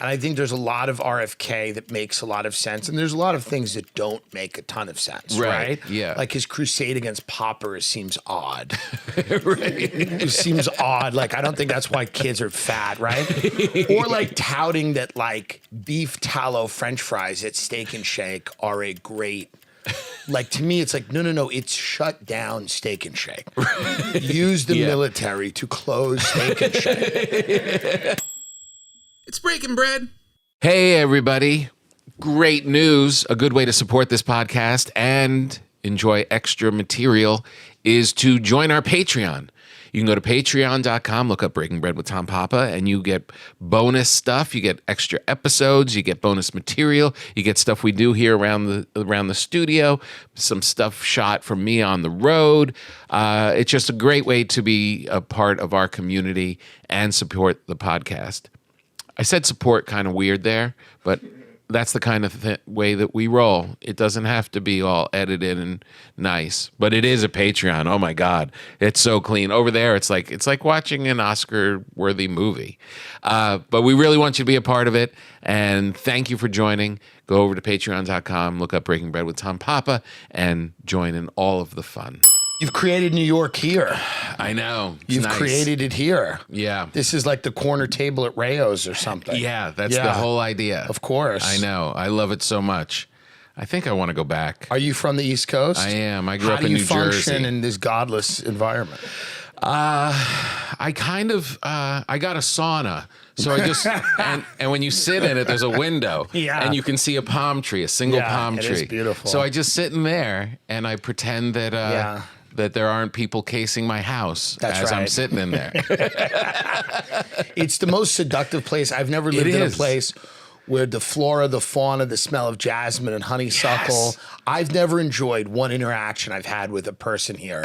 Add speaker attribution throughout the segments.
Speaker 1: And I think there's a lot of RFK that makes a lot of sense. And there's a lot of things that don't make a ton of sense, right?
Speaker 2: Yeah.
Speaker 1: Like his crusade against poppers seems odd.
Speaker 2: Right.
Speaker 1: It seems odd. Like, I don't think that's why kids are fat, right? Or like touting that like beef tallow French fries at Steak and Shake are a great... Like, to me, it's like, no, it's shut down Steak and Shake. Use the military to close Steak and Shake.
Speaker 3: It's breaking bread.
Speaker 2: Hey, everybody. Great news. A good way to support this podcast and enjoy extra material is to join our Patreon. You can go to patreon.com, look up Breaking Bread with Tom Papa, and you get bonus stuff. You get extra episodes. You get bonus material. You get stuff we do here around the studio, some stuff shot from me on the road. It's just a great way to be a part of our community and support the podcast. I said support kind of weird there, but that's the kind of way that we roll. It doesn't have to be all edited and nice, but it is a Patreon. Oh my God, it's so clean over there. It's like watching an Oscar-worthy movie. But we really want you to be a part of it, and thank you for joining. Go over to patreon.com, look up Breaking Bread with Tom Papa, and join in all of the fun.
Speaker 1: You've created New York here.
Speaker 2: I know.
Speaker 1: You've created it here.
Speaker 2: Yeah.
Speaker 1: This is like the corner table at Rayo's or something.
Speaker 2: Yeah, that's the whole idea.
Speaker 1: Of course.
Speaker 2: I know. I love it so much. I think I want to go back.
Speaker 1: Are you from the East Coast?
Speaker 2: I am. I grew up in New Jersey.
Speaker 1: How do you function in this godless environment?
Speaker 2: I got a sauna. So I just, and when you sit in it, there's a window.
Speaker 1: Yeah.
Speaker 2: And you can see a palm tree, a single palm tree.
Speaker 1: It is beautiful.
Speaker 2: So I just sit in there and I pretend that, that there aren't people casing my house I'm sitting in there.
Speaker 1: It's the most seductive place. I've never lived in a place where the flora, the fauna, the smell of jasmine and honeysuckle. Yes. I've never enjoyed one interaction I've had with a person here.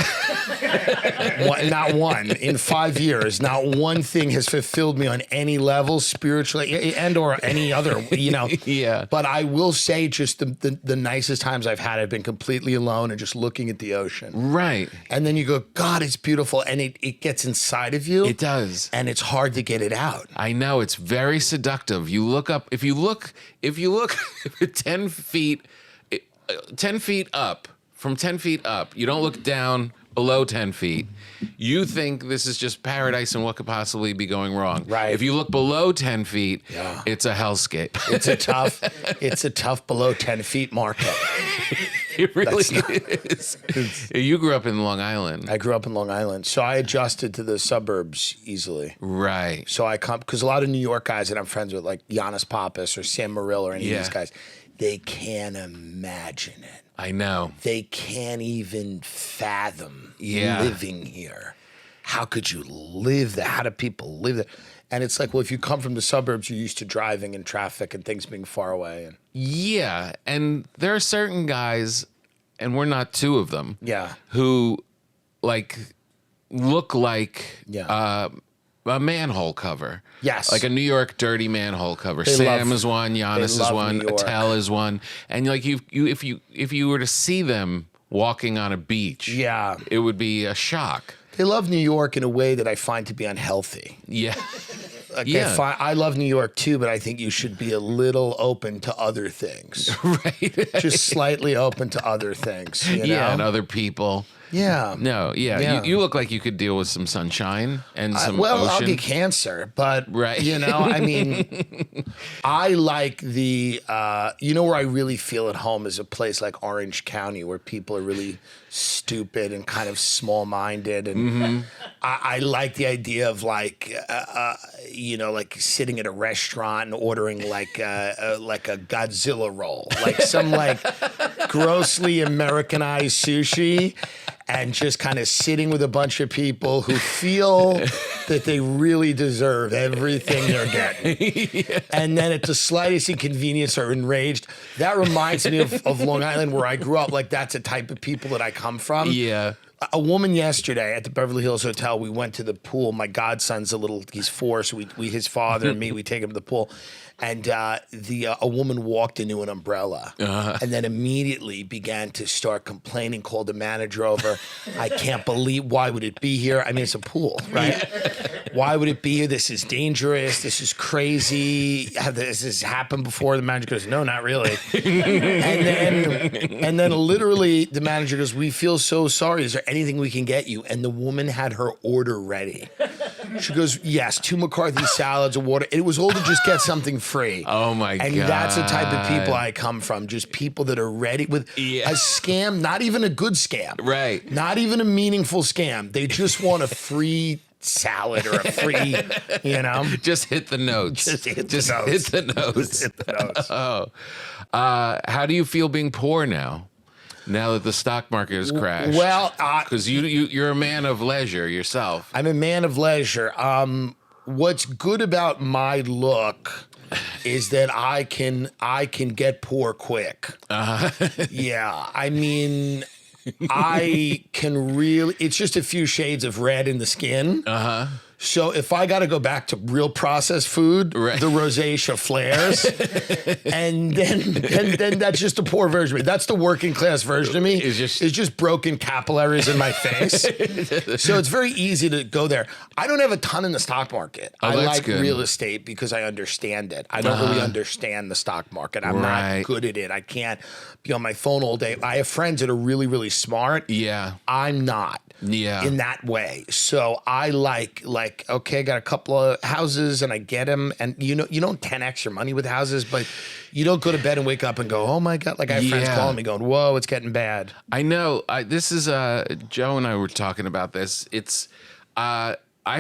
Speaker 1: Not one. In 5 years, not one thing has fulfilled me on any level, spiritually and or any other,
Speaker 2: Yeah.
Speaker 1: But I will say just the nicest times I've had, I've been completely alone and just looking at the ocean.
Speaker 2: Right.
Speaker 1: And then you go, God, it's beautiful. And it gets inside of you.
Speaker 2: It does.
Speaker 1: And it's hard to get it out.
Speaker 2: I know. It's very seductive. You look up, if you look 10 feet up, from 10 feet up, you don't look down below 10 feet. You think this is just paradise and what could possibly be going wrong.
Speaker 1: Right.
Speaker 2: If you look below 10 feet, it's a hellscape.
Speaker 1: It's a tough below 10 feet market.
Speaker 2: It really is. You grew up in Long Island.
Speaker 1: I grew up in Long Island. So I adjusted to the suburbs easily.
Speaker 2: Right.
Speaker 1: So I come, because a lot of New York guys that I'm friends with, like Giannis Pappas or Sam Morril or any of these guys, they can't imagine it.
Speaker 2: I know.
Speaker 1: They can't even fathom living here. How could you live there? How do people live there? And it's like, well, if you come from the suburbs, you're used to driving and traffic and things being far away.
Speaker 2: Yeah, and there are certain guys, and we're not two of them, who look like a manhole cover.
Speaker 1: Yes.
Speaker 2: Like a New York dirty manhole cover. Sam is one, Giannis is one, Attell is one. And like if you were to see them walking on a beach, it would be a shock.
Speaker 1: They love New York in a way that I find to be unhealthy.
Speaker 2: Yeah.
Speaker 1: I love New York too, but I think you should be a little open to other things.
Speaker 2: Right.
Speaker 1: Just slightly open to other things. You know?
Speaker 2: And other people.
Speaker 1: Yeah.
Speaker 2: No, you look like you could deal with some sunshine and some ocean.
Speaker 1: I'll get cancer, but, I mean, I like the, where I really feel at home is a place like Orange County where people are really stupid and kind of small-minded. And I like the idea of like sitting at a restaurant and ordering like a Godzilla roll, like some like grossly Americanized sushi. And just kind of sitting with a bunch of people who feel that they really deserve everything they're getting. And then at the slightest inconvenience are enraged. That reminds me of Long Island where I grew up. Like that's the type of people that I come from.
Speaker 2: Yeah.
Speaker 1: A woman yesterday at the Beverly Hills Hotel, we went to the pool. My godson's he's 4, so his father and me, we take him to the pool. And a woman walked into an umbrella and then immediately began to start complaining, called the manager over. I can't believe, why would it be here? I mean, it's a pool, right? Why would it be? This is dangerous. This is crazy. This has happened before. The manager goes, no, not really. and then literally the manager goes, we feel so sorry. Is there anything we can get you? And the woman had her order ready. She goes, yes, 2 McCarthy salads, a water. It was all to just get something free.
Speaker 2: Oh my God.
Speaker 1: And that's the type of people I come from. Just people that are ready with a scam, not even a good scam.
Speaker 2: Right.
Speaker 1: Not even a meaningful scam. They just want a free salad or a free,
Speaker 2: Just hit the notes.
Speaker 1: Just hit the notes.
Speaker 2: Oh. How do you feel being poor now? Now that the stock market has crashed?
Speaker 1: Well,
Speaker 2: because you're a man of leisure yourself.
Speaker 1: I'm a man of leisure. What's good about my look is that I can get poor quick. Yeah, I mean, I can really. It's just a few shades of red in the skin. So if I got to go back to real processed food, the rosacea flares, and then that's just a poor version of me. That's the working class version of me. It's just broken capillaries in my face. So it's very easy to go there. I don't have a ton in the stock market. I like real estate because I understand it. I don't really understand the stock market. I'm not good at it. I can't be on my phone all day. I have friends that are really, really smart.
Speaker 2: Yeah.
Speaker 1: I'm not. Yeah. In that way. So I like, okay, I got a couple of houses and I get them. And you don't 10x your money with houses, but you don't go to bed and wake up and go, oh my God. Like I have friends calling me going, whoa, it's getting bad.
Speaker 2: I know. This is, Joe and I were talking about this. It's, I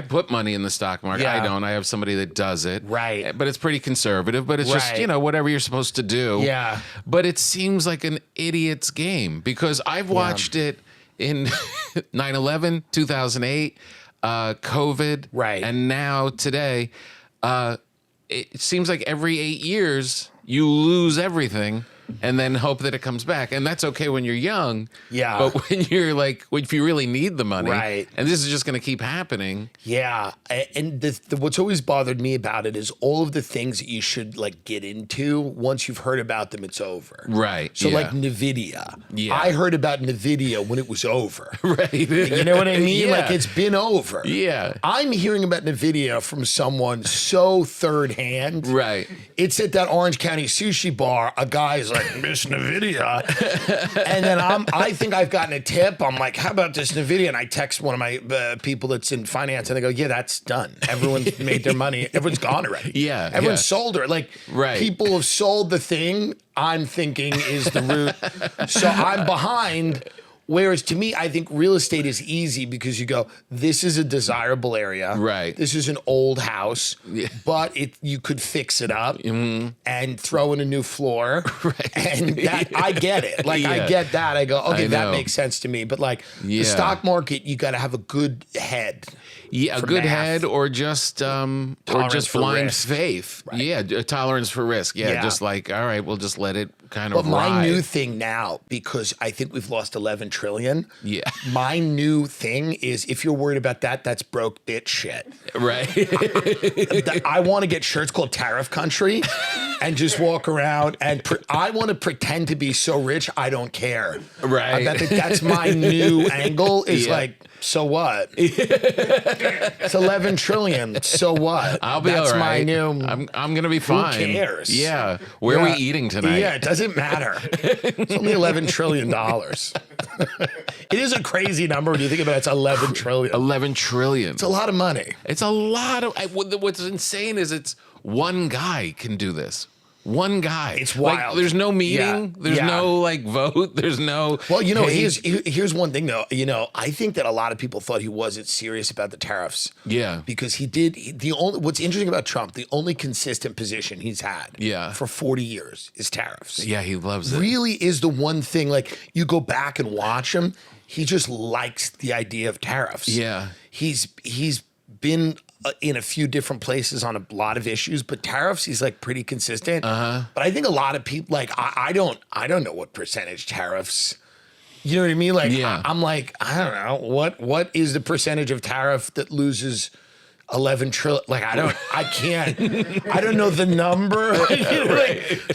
Speaker 2: put money in the stock market. I don't. I have somebody that does it.
Speaker 1: Right.
Speaker 2: But it's pretty conservative, but it's just, whatever you're supposed to do.
Speaker 1: Yeah.
Speaker 2: But it seems like an idiot's game because I've watched it in 9/11, 2008, COVID, and now today. It seems like every 8 years you lose everything and then hope that it comes back. And that's okay when you're young. Yeah. But when you're if you really need the money, and this is just going to keep happening.
Speaker 1: Yeah. And what's always bothered me about it is all of the things that you should get into, once you've heard about them, it's over.
Speaker 2: Right.
Speaker 1: So like NVIDIA. Yeah. I heard about NVIDIA when it was over. Right. You know what I mean?
Speaker 2: Yeah.
Speaker 1: It's been over.
Speaker 2: Yeah.
Speaker 1: I'm hearing about NVIDIA from someone so third hand.
Speaker 2: Right.
Speaker 1: It's at that Orange County sushi bar. A guy's like, Miss NVIDIA. And then I think I've gotten a tip. I'm like, how about this NVIDIA? And I text one of my people that's in finance and they go, yeah, that's done. Everyone's made their money. Everyone's gone already.
Speaker 2: Yeah.
Speaker 1: Everyone's sold her. People have sold the thing I'm thinking is the root. So I'm behind. Whereas to me, I think real estate is easy because you go, this is a desirable area. Right. This is an old house, but you could fix it up and throw in a new floor. Right. And I get it. I get that. I go, okay, that makes sense to me. But the stock market, you got to have a good head.
Speaker 2: Yeah, a good head or just blind faith. Right. Yeah, a tolerance for risk. Yeah, just all right, we'll just let it kind of
Speaker 1: ride. My new thing now, because I think we've lost 11 trillion.
Speaker 2: Yeah.
Speaker 1: My new thing is if you're worried about that, that's broke bitch shit.
Speaker 2: Right.
Speaker 1: I want to get shirts called Tariff Country and just walk around and I want to pretend to be so rich I don't care.
Speaker 2: Right.
Speaker 1: I think that's my new angle is so what? It's 11 trillion. So what?
Speaker 2: I'll be
Speaker 1: That's
Speaker 2: all right.
Speaker 1: my new.
Speaker 2: I'm gonna be fine.
Speaker 1: Who cares?
Speaker 2: Yeah. Where are we eating tonight?
Speaker 1: Yeah, it doesn't matter. It's only $11 trillion. It is a crazy number when you think about it. It's 11 trillion.
Speaker 2: 11 trillion.
Speaker 1: It's a lot of money.
Speaker 2: It's a lot of. What's insane is it's one guy can do this. One guy.
Speaker 1: It's wild.
Speaker 2: There's no meeting. There's no vote. There's no.
Speaker 1: Well, here's one thing though. I think that a lot of people thought he wasn't serious about the tariffs. Yeah. Because what's interesting about Trump, the only consistent position he's had. For 40 years is tariffs.
Speaker 2: Yeah, he loves it.
Speaker 1: Really is the one thing. You go back and watch him. He just likes the idea of tariffs. Yeah. He's been in a few different places on a lot of issues, but tariffs, he's pretty consistent. But I think a lot of people, I don't know what percentage tariffs, you know what I mean? I'm I don't know, what is the percentage of tariff that loses 11 trillion? I don't know the number.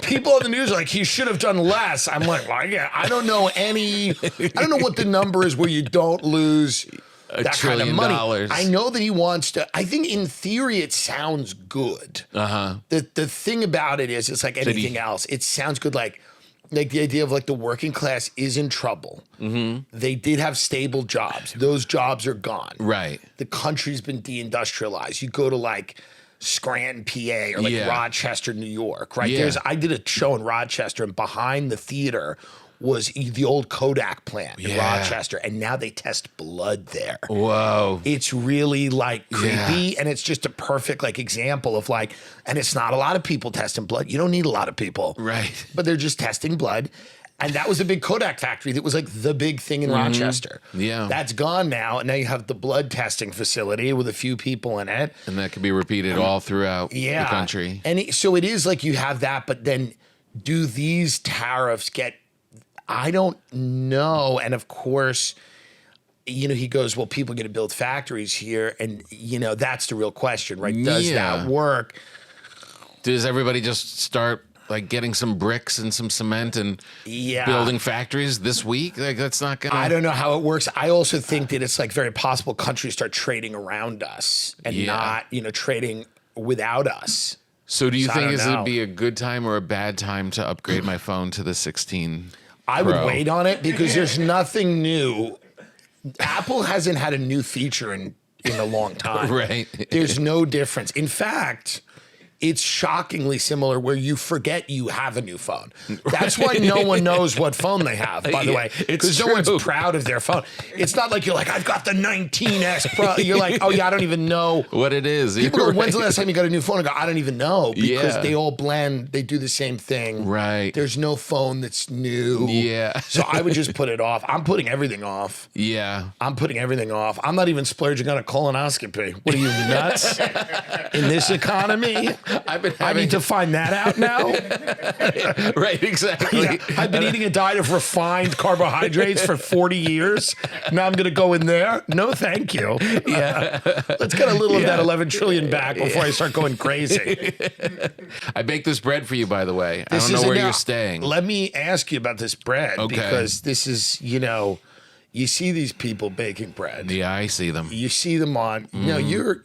Speaker 1: People on the news are he should have done less. I'm I don't know what the number is where you don't lose that kind of
Speaker 2: $1
Speaker 1: money.
Speaker 2: trillion.
Speaker 1: I know that he wants to. I think in theory it sounds good. The thing about it is, it's like anything else. It sounds good, like the idea of like the working class is in trouble. They did have stable jobs. Those jobs are gone.
Speaker 2: Right.
Speaker 1: The country's been deindustrialized. You go to like Scranton, PA, or like Rochester, New York, right?
Speaker 2: Yeah.
Speaker 1: I did a show in Rochester, and behind the theater was the old Kodak plant in Rochester, and now they test blood there.
Speaker 2: Whoa.
Speaker 1: It's really like creepy, and it's just a perfect like example of like, and it's not a lot of people testing blood. You don't need a lot of people.
Speaker 2: Right.
Speaker 1: But they're just testing blood. And that was a big Kodak factory that was like the big thing in Rochester.
Speaker 2: Yeah.
Speaker 1: That's gone now. And now you have the blood testing facility with a few people in it.
Speaker 2: And that could be repeated all throughout the country.
Speaker 1: And so it is like you have that, but then do these tariffs get, I don't know. And of course, you know, he goes, well, people are going to build factories here. And, you know, that's the real question, right? Does that work?
Speaker 2: Does everybody just start like getting some bricks and some cement and building factories this week? Like that's not gonna.
Speaker 1: I don't know how it works. I also think that it's like very possible countries start trading around us and not, you know, trading without us.
Speaker 2: So do you think it'd be a good time or a bad time to upgrade my phone to the 16
Speaker 1: I would wait on it because there's nothing new. Apple hasn't had a new feature in a long time.
Speaker 2: Right.
Speaker 1: There's no difference. In fact, it's shockingly similar where you forget you have a new phone. That's why no one knows what phone they have, by the way, because no one's proud of their phone. It's not like you're like, I've got the 19S Pro. You're like, oh yeah, I don't even know
Speaker 2: what it is.
Speaker 1: People go, when's the last time you got a new phone? I go, I don't even know, because they all blend. They do the same thing.
Speaker 2: Right.
Speaker 1: There's no phone that's new.
Speaker 2: Yeah.
Speaker 1: So I would just put it off. I'm putting everything off.
Speaker 2: Yeah.
Speaker 1: I'm putting everything off. I'm not even splurging on a colonoscopy. What are you, nuts? In this economy? I need to find that out now.
Speaker 2: Right, exactly.
Speaker 1: Yeah, I've been eating a diet of refined carbohydrates for 40 years. Now I'm going to go in there. No, thank you. Yeah. Let's get a little of that 11 trillion back before I start going crazy.
Speaker 2: I baked this bread for you, by the way. I don't know where you're staying.
Speaker 1: Let me ask you about this bread, because this is, you know, you see these people baking bread.
Speaker 2: Yeah, I see them.
Speaker 1: You see them on, you know,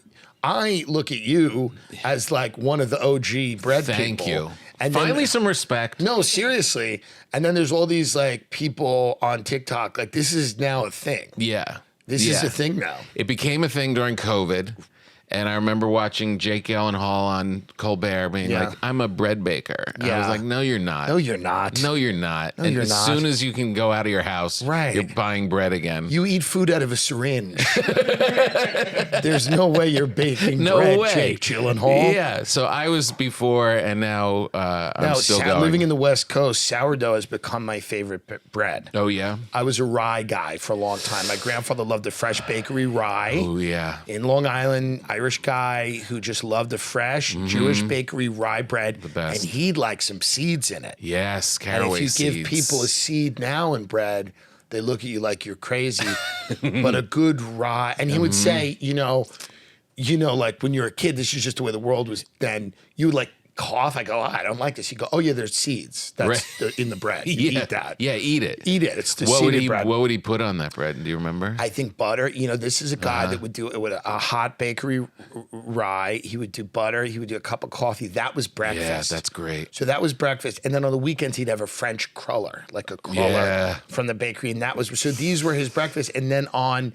Speaker 1: I look at you as like one of the OG bread people.
Speaker 2: Thank you.
Speaker 1: And
Speaker 2: finally some respect.
Speaker 1: No, seriously. And then there's all these like people on TikTok. Like this is now a thing.
Speaker 2: Yeah.
Speaker 1: This is a thing now.
Speaker 2: It became a thing during COVID. And I remember watching Jake Gyllenhaal on Colbert being like, I'm a bread baker. I was like, no, you're not.
Speaker 1: No, you're not.
Speaker 2: No, you're not.
Speaker 1: No,
Speaker 2: and
Speaker 1: you're
Speaker 2: as
Speaker 1: not.
Speaker 2: soon as you can go out of your house,
Speaker 1: Right.
Speaker 2: you're buying bread again.
Speaker 1: You eat food out of a syringe. There's no way you're baking
Speaker 2: No
Speaker 1: bread,
Speaker 2: way.
Speaker 1: Jake Gyllenhaal.
Speaker 2: Yeah. So I was before, and now I'm still going.
Speaker 1: Living in the West Coast, sourdough has become my favorite bread.
Speaker 2: Oh, yeah?
Speaker 1: I was a rye guy for a long time. My grandfather loved the fresh bakery rye.
Speaker 2: Oh, yeah.
Speaker 1: In Long Island, Irish guy who just loved the fresh Jewish bakery rye bread.
Speaker 2: The best.
Speaker 1: And he'd like some seeds in it.
Speaker 2: Yes,
Speaker 1: And
Speaker 2: caraway
Speaker 1: if you give people a seed now in bread, they look at you like you're crazy. But a good rye, and he would say, you know, like when you're a kid, this is just the way the world was then. You would like cough. I go, I don't like this. You go, oh yeah, there's seeds. That's in the bread. You eat that.
Speaker 2: Yeah, eat it.
Speaker 1: Eat it. It's the
Speaker 2: what
Speaker 1: seeded bread.
Speaker 2: What would he put on that bread? Do you remember?
Speaker 1: I think butter. You know, this is a guy that would do it with a hot bakery rye. He would do butter. He would do a cup of coffee. That was breakfast.
Speaker 2: Yeah, that's great.
Speaker 1: So that was breakfast. And then on the weekends, he'd have a French cruller, like a cruller from the bakery. And that was, so these were his breakfast. And then on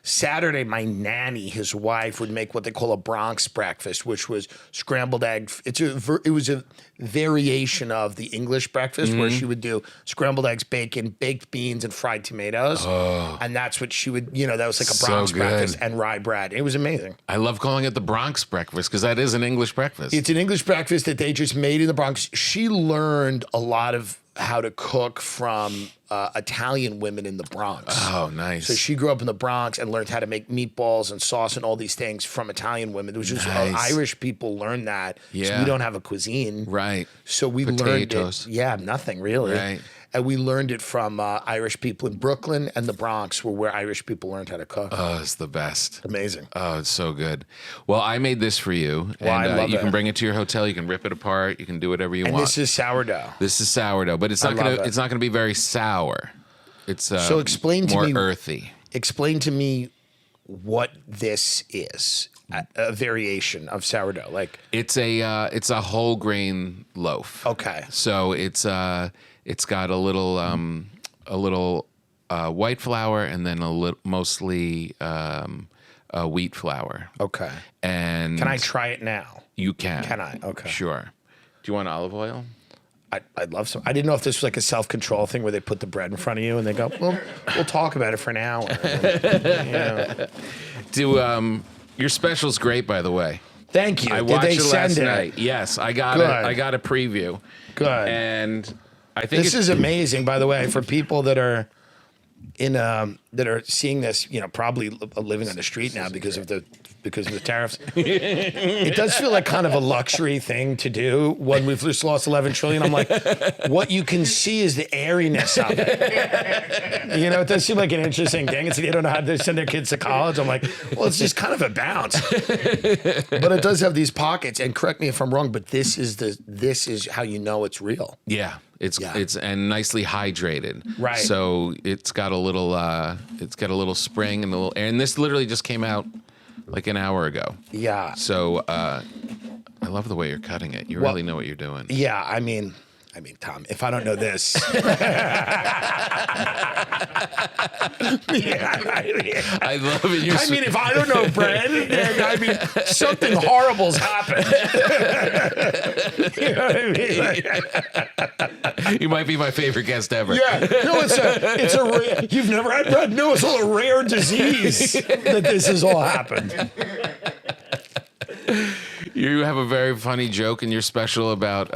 Speaker 1: Saturday, my nanny, his wife, would make what they call a Bronx breakfast, which was scrambled egg. It was a variation of the English breakfast where she would do scrambled eggs, bacon, baked beans, and fried tomatoes. Oh. And that's what she would, you know, that was like a Bronx breakfast and rye bread. It was amazing.
Speaker 2: I love calling it the Bronx breakfast because that is an English breakfast.
Speaker 1: It's an English breakfast that they just made in the Bronx. She learned a lot of how to cook from Italian women in the Bronx.
Speaker 2: Oh, nice.
Speaker 1: So she grew up in the Bronx and learned how to make meatballs and sauce and all these things from Italian women. It was just Irish people learned that.
Speaker 2: Yeah.
Speaker 1: So we don't have a cuisine.
Speaker 2: Right.
Speaker 1: So we learned it. Yeah, nothing really.
Speaker 2: Right.
Speaker 1: And we learned it from Irish people in Brooklyn and the Bronx, where Irish people learned how to cook.
Speaker 2: Oh, it's the best.
Speaker 1: Amazing.
Speaker 2: Oh, it's so good. Well, I made this for you.
Speaker 1: Well, I love
Speaker 2: you
Speaker 1: it.
Speaker 2: can bring it to your hotel. You can rip it apart. You can do whatever you
Speaker 1: And
Speaker 2: want.
Speaker 1: this is sourdough.
Speaker 2: This is sourdough, but it's not gonna be very sour. It's
Speaker 1: so explain to
Speaker 2: more
Speaker 1: me,
Speaker 2: earthy.
Speaker 1: Explain to me what this is. A variation of sourdough. Like
Speaker 2: It's a whole grain loaf.
Speaker 1: Okay.
Speaker 2: So it's got a little white flour and then mostly wheat flour.
Speaker 1: Okay.
Speaker 2: And
Speaker 1: Can I try it now?
Speaker 2: You can.
Speaker 1: Can I? Okay.
Speaker 2: Sure. Do you want olive oil?
Speaker 1: I'd love some. I didn't know if this was like a self-control thing where they put the bread in front of you and they go, well, we'll talk about it for an hour.
Speaker 2: Your special's great, by the way.
Speaker 1: Thank you.
Speaker 2: I
Speaker 1: Did
Speaker 2: watched
Speaker 1: they
Speaker 2: it
Speaker 1: send
Speaker 2: last night. Yes, I got
Speaker 1: Good.
Speaker 2: I got a preview.
Speaker 1: Good.
Speaker 2: And I think
Speaker 1: This is amazing, by the way, for people that are that are seeing this, probably living on the street now because of the tariffs. It does feel like kind of a luxury thing to do when we've just lost 11 trillion. I'm like, what you can see is the airiness of it. It does seem like an interesting thing. It's they don't know how to send their kids to college. I'm like, well, it's just kind of a bounce. But it does have these pockets. And correct me if I'm wrong, but this is how you know it's real.
Speaker 2: Yeah. It's and nicely hydrated.
Speaker 1: Right.
Speaker 2: So it's got a little spring and a little air. And this literally just came out like an hour ago.
Speaker 1: Yeah.
Speaker 2: So I love the way you're cutting it. You really know what you're doing.
Speaker 1: Yeah, I mean, Tom, if I don't know this.
Speaker 2: I love it.
Speaker 1: If I don't know bread, then something horrible's happened. You know what I mean?
Speaker 2: You might be my favorite guest ever.
Speaker 1: Yeah. No, it's a rare, you've never had bread? No, it's all a rare disease that this has all happened.
Speaker 2: You have a very funny joke in your special about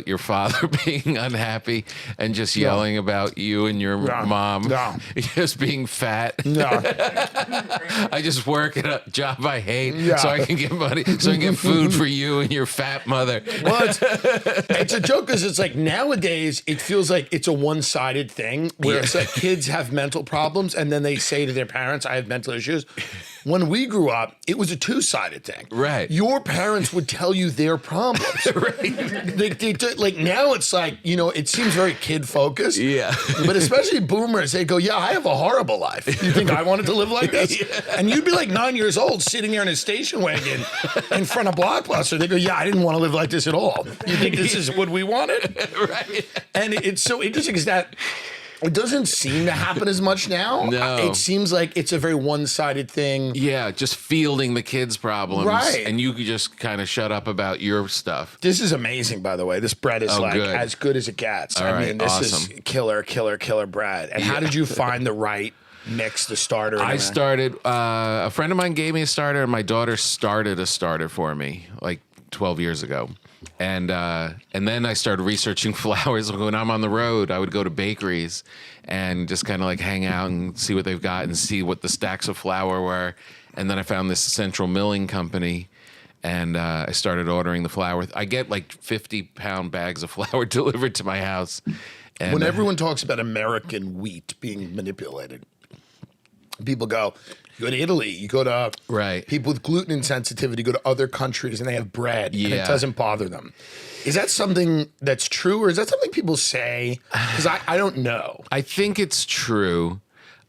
Speaker 2: your father being unhappy and just yelling about you and your mom just being fat.
Speaker 1: No.
Speaker 2: I just work at a job I hate so I can get money, so I can get food for you and your fat mother.
Speaker 1: Well, it's a joke because it's like nowadays it feels like it's a one-sided thing where it's like kids have mental problems and then they say to their parents, I have mental issues. When we grew up, it was a two-sided thing.
Speaker 2: Right.
Speaker 1: Your parents would tell you their problems. Right. Like now it's like, it seems very kid-focused.
Speaker 2: Yeah.
Speaker 1: But especially boomers, they go, yeah, I have a horrible life. You think I wanted to live like this? Yeah. And you'd be like 9 years old sitting there in a station wagon in front of Blockbuster. They go, yeah, I didn't want to live like this at all. You think this is what we wanted?
Speaker 2: Right.
Speaker 1: And it's so interesting because that... It doesn't seem to happen as much now.
Speaker 2: No.
Speaker 1: It seems like it's a very one-sided thing.
Speaker 2: Yeah, just fielding the kids' problems.
Speaker 1: Right.
Speaker 2: And you could just kind of shut up about your stuff.
Speaker 1: This is amazing, by the way. This bread is as good as it gets.
Speaker 2: All right,
Speaker 1: this
Speaker 2: awesome.
Speaker 1: is killer bread. And how did you find the right mix, the starter?
Speaker 2: I started, a friend of mine gave me a starter, and my daughter started a starter for me like 12 years ago. And then I started researching flours. When I'm on the road, I would go to bakeries and just kind of like hang out and see what they've got and see what the stacks of flour were. And then I found this central milling company, and I started ordering the flour. I get like 50-pound bags of flour delivered to my house. And,
Speaker 1: when everyone talks about American wheat being manipulated, people go, you go to Italy, you go to people with gluten insensitivity, go to other countries and they have bread and it doesn't bother them. Is that something that's true or is that something people say? Because I don't know.
Speaker 2: I think it's true.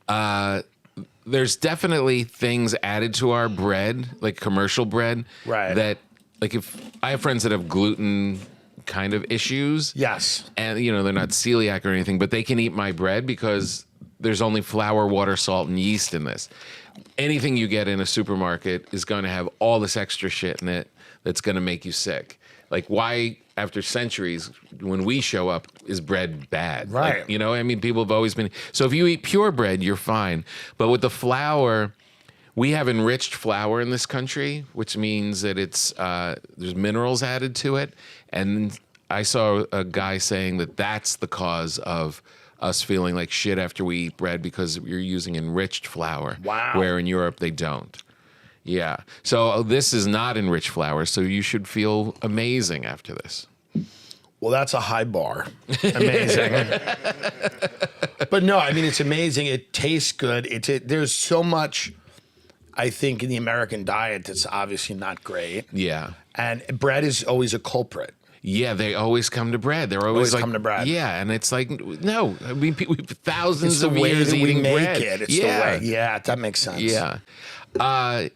Speaker 2: There's definitely things added to our bread, like commercial bread, that like if I have friends that have gluten kind of issues.
Speaker 1: Yes.
Speaker 2: And, they're not celiac or anything, but they can eat my bread because there's only flour, water, salt, and yeast in this. Anything you get in a supermarket is going to have all this extra shit in it that's going to make you sick. Like, why, after centuries, when we show up, is bread bad?
Speaker 1: Right.
Speaker 2: Like, people have always been... So if you eat pure bread, you're fine. But with the flour, we have enriched flour in this country, which means that it's there's minerals added to it. And I saw a guy saying that that's the cause of us feeling like shit after we eat bread because you're using enriched flour.
Speaker 1: Wow.
Speaker 2: Where in Europe they don't. Yeah. So this is not enriched flour, so you should feel amazing after this.
Speaker 1: Well, that's a high bar. Amazing. But no, it's amazing. It tastes good. There's so much, I think, in the American diet that's obviously not great.
Speaker 2: Yeah.
Speaker 1: And bread is always a culprit.
Speaker 2: Yeah, they always come to bread. They're always like,
Speaker 1: come to bread.
Speaker 2: Yeah, and it's like, no, I mean, we thousands
Speaker 1: It's the
Speaker 2: of
Speaker 1: way
Speaker 2: years
Speaker 1: that we
Speaker 2: eating
Speaker 1: make
Speaker 2: bread.
Speaker 1: it. It's the way. Yeah, that makes sense.
Speaker 2: Yeah.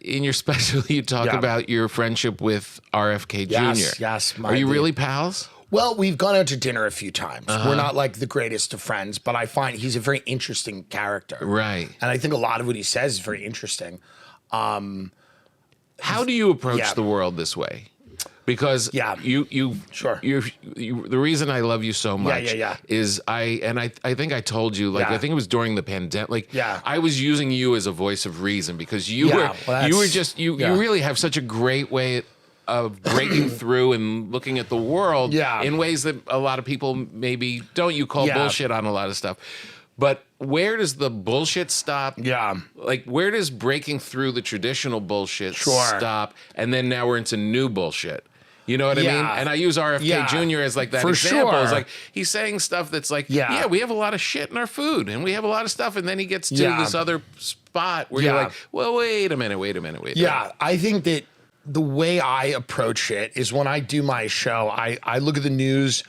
Speaker 2: In your special, you talk about your friendship with RFK Jr.
Speaker 1: Yes.
Speaker 2: Are you really pals?
Speaker 1: Well, we've gone out to dinner a few times. We're not like the greatest of friends, but I find he's a very interesting character.
Speaker 2: Right.
Speaker 1: And I think a lot of what he says is very interesting.
Speaker 2: How do you approach the world this way? Because you
Speaker 1: Sure.
Speaker 2: The reason I love you so much is I think I told you, like, I think it was during the pandemic, like, I was using you as a voice of reason because you really have such a great way of breaking through and looking at the world in ways that a lot of people maybe don't. You call bullshit on a lot of stuff. But where does the bullshit stop?
Speaker 1: Yeah.
Speaker 2: Like, where does breaking through the traditional bullshit stop? And then now we're into new bullshit. You know what I mean? And I use RFK Jr. as like that example.
Speaker 1: Sure.
Speaker 2: It's like he's saying stuff that's like, we have a lot of shit in our food and we have a lot of stuff. And then he gets to this other spot where you're like, well, wait a minute.
Speaker 1: I think that the way I approach it is when I do my show, I look at the news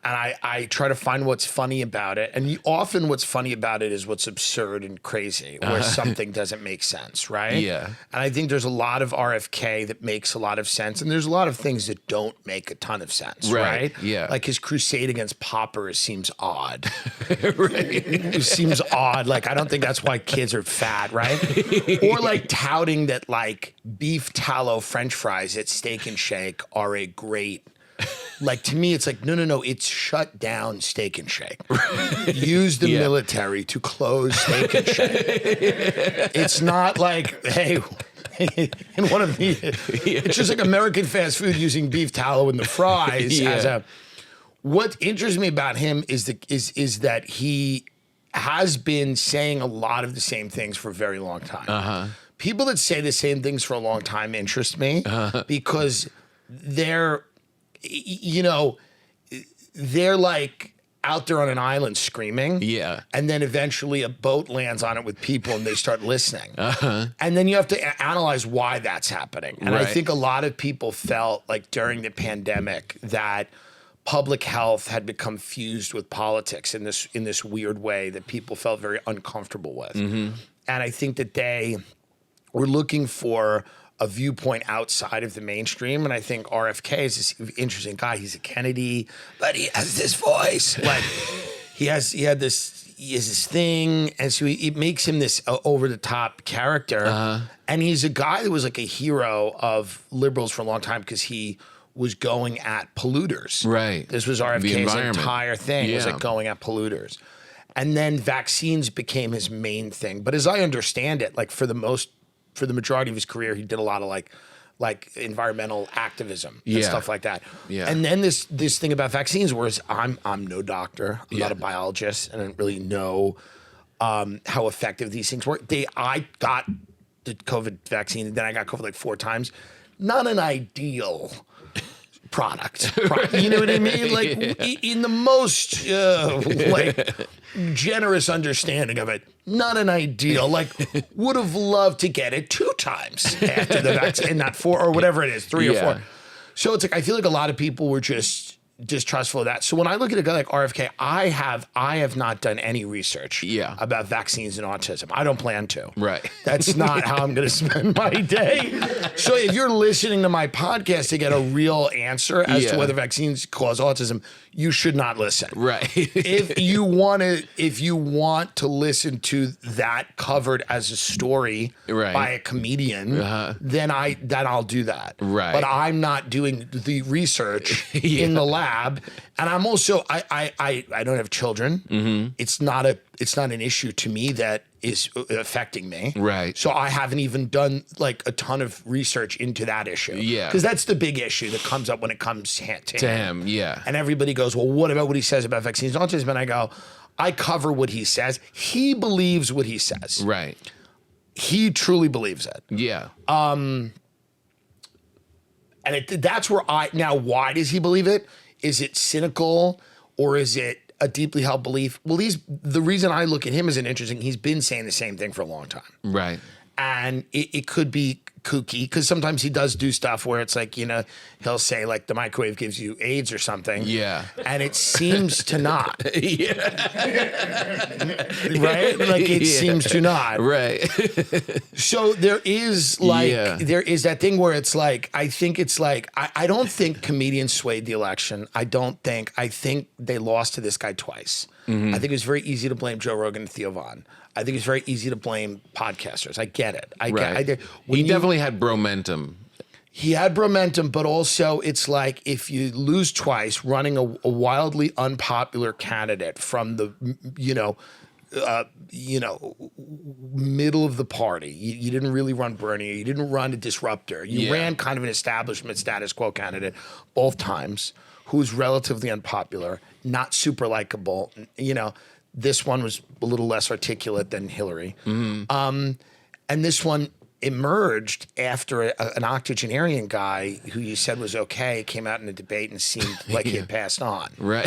Speaker 1: and I try to find what's funny about it. And often what's funny about it is what's absurd and crazy or something doesn't make sense, right?
Speaker 2: Yeah.
Speaker 1: And I think there's a lot of RFK that makes a lot of sense. And there's a lot of things that don't make a ton of sense, right?
Speaker 2: Yeah.
Speaker 1: Like his crusade against poppers seems odd. It seems odd. Like, I don't think that's why kids are fat, right? Or like touting that like beef tallow French fries at Steak and Shake are a great... Like, to me, it's like, no, it's shut down Steak and Shake. Use the military to close Steak and Shake. It's not like, hey, in one of the, it's just like American fast food using beef tallow in the fries as a, what interests me about him is that he has been saying a lot of the same things for a very long time. People that say the same things for a long time interest me because they're like out there on an island screaming. Yeah. And then eventually a boat lands on it with people and they start listening. And then you have to analyze why that's happening. And I think a lot of people felt like during the pandemic that public health had become fused with politics in this weird way that people felt very uncomfortable with. And I think that they were looking for a viewpoint outside of the mainstream. And I think RFK is this interesting guy. He's a Kennedy, but he has this voice. Like he has this thing. And so it makes him this over the top character. And he's a guy that was like a hero of liberals for a long time because he was going at polluters. Right. This was RFK's entire thing. It was like going at polluters. And then vaccines became his main thing. But as I understand it, like for the majority of his career, he did a lot of like environmental activism and stuff like that. Yeah. And then this thing about vaccines, whereas I'm no doctor, I'm not a biologist, and I don't really know how effective these things work. I got the COVID vaccine, and then I got COVID like 4 times. Not an ideal product. You know what I mean? Like in the most like generous understanding of it, not an ideal. Like would have loved to get it 2 times after the vaccine, not 4 or whatever it is, 3 or 4. So it's like I feel like a lot of people were just distrustful of that. So when I look at a guy like RFK, I have not done any research about vaccines and autism. I don't plan to. Right. That's not how I'm going to spend my day. So if you're listening to my podcast to get a real answer as to whether vaccines cause autism, you should not listen. Right. If you want to listen to that covered as a story by a comedian, then I'll do that. Right. But I'm not doing the research in the lab. And I'm also I don't have children. It's not an issue to me that is affecting me. Right. So I haven't even done like a ton of research into that issue. Yeah. Because that's the big issue that comes up when it comes to him. Yeah. And everybody goes, well, what about what he says about vaccines and autism? And I go, I cover what he says. He believes what he says. Right. He truly believes it. Yeah. And that's where now why does he believe it? Is it cynical or is it a deeply held belief? Well, the reason I look at him as an interesting, he's been saying the same thing for a long time. Right. And it could be kooky because sometimes he does do stuff where it's like, he'll say like the microwave gives you AIDS or something.
Speaker 2: Yeah.
Speaker 1: And it seems to not.
Speaker 2: Yeah.
Speaker 1: Right? Like it seems to not.
Speaker 2: Right.
Speaker 1: So there is there is that thing where it's like, I think it's like, I don't think comedians swayed the election. I think they lost to this guy twice. I think it was very easy to blame Joe Rogan and Theo Von. I think it's very easy to blame podcasters. I get it.
Speaker 2: He definitely had bromentum.
Speaker 1: He had bromentum, but also it's like if you lose twice running a wildly unpopular candidate from the, middle of the party. You didn't really run Bernie. You didn't run a disruptor. You ran kind of an establishment status quo candidate both times who's relatively unpopular, not super likable. This one was a little less articulate than Hillary. And this one emerged after an octogenarian guy who you said was okay came out in a debate and seemed like he had passed on.
Speaker 2: Right.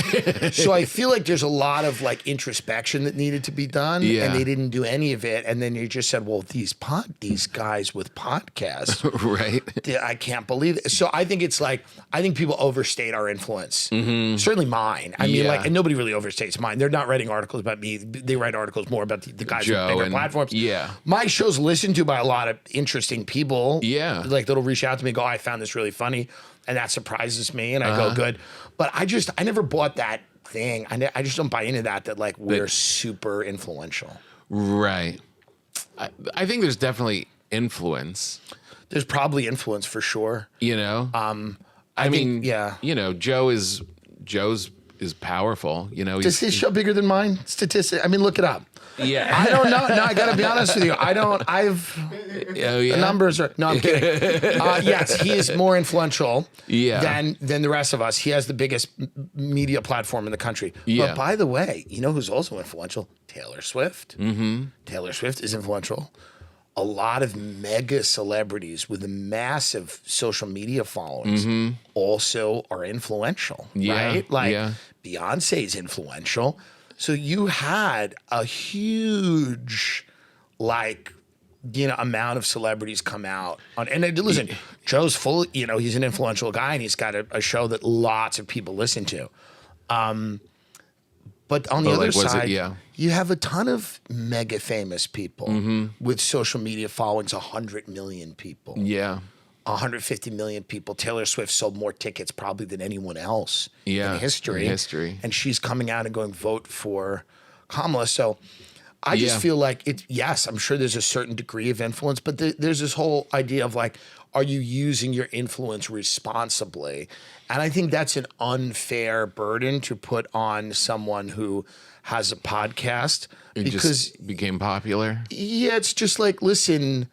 Speaker 1: So I feel like there's a lot of like introspection that needed to be done, and they didn't do any of it. And then you just said, well, these guys with podcasts,
Speaker 2: right?
Speaker 1: I can't believe it. So I think it's like, I think people overstate our influence. Certainly mine. I mean, and nobody really overstates mine. They're not writing articles about me. They write articles more about the guys with bigger platforms.
Speaker 2: Yeah.
Speaker 1: My show's listened to by a lot of interesting people.
Speaker 2: Yeah.
Speaker 1: Like that'll reach out to me and go, I found this really funny. And that surprises me. And I go, good. But I never bought that thing. I just don't buy into that like we're super influential.
Speaker 2: Right. I think there's definitely influence.
Speaker 1: There's probably influence for sure.
Speaker 2: I mean, Joe's is powerful.
Speaker 1: Is his show bigger than mine? Statistic. I mean, look it up.
Speaker 2: Yeah.
Speaker 1: I don't know. No, I got to be honest with you. The numbers are, no, I'm kidding. Yes, he is more influential than the rest of us. He has the biggest media platform in the country.
Speaker 2: Yeah.
Speaker 1: But by the way, you know who's also influential? Taylor Swift. Taylor Swift is influential. A lot of mega celebrities with massive social media followings also are influential, right? Like Beyonce is influential. So you had a huge, amount of celebrities come out and listen, Joe's full, he's an influential guy and he's got a show that lots of people listen to. But on the other side, you have a ton of mega famous people with social media followings, 100 million people.
Speaker 2: Yeah.
Speaker 1: 150 million people. Taylor Swift sold more tickets probably than anyone else in history. And she's coming out and going, vote for Kamala. So I just feel like I'm sure there's a certain degree of influence, but there's this whole idea of like, are you using your influence responsibly? And I think that's an unfair burden to put on someone who has a podcast.
Speaker 2: It just became popular.
Speaker 1: Yeah, it's just like, listen,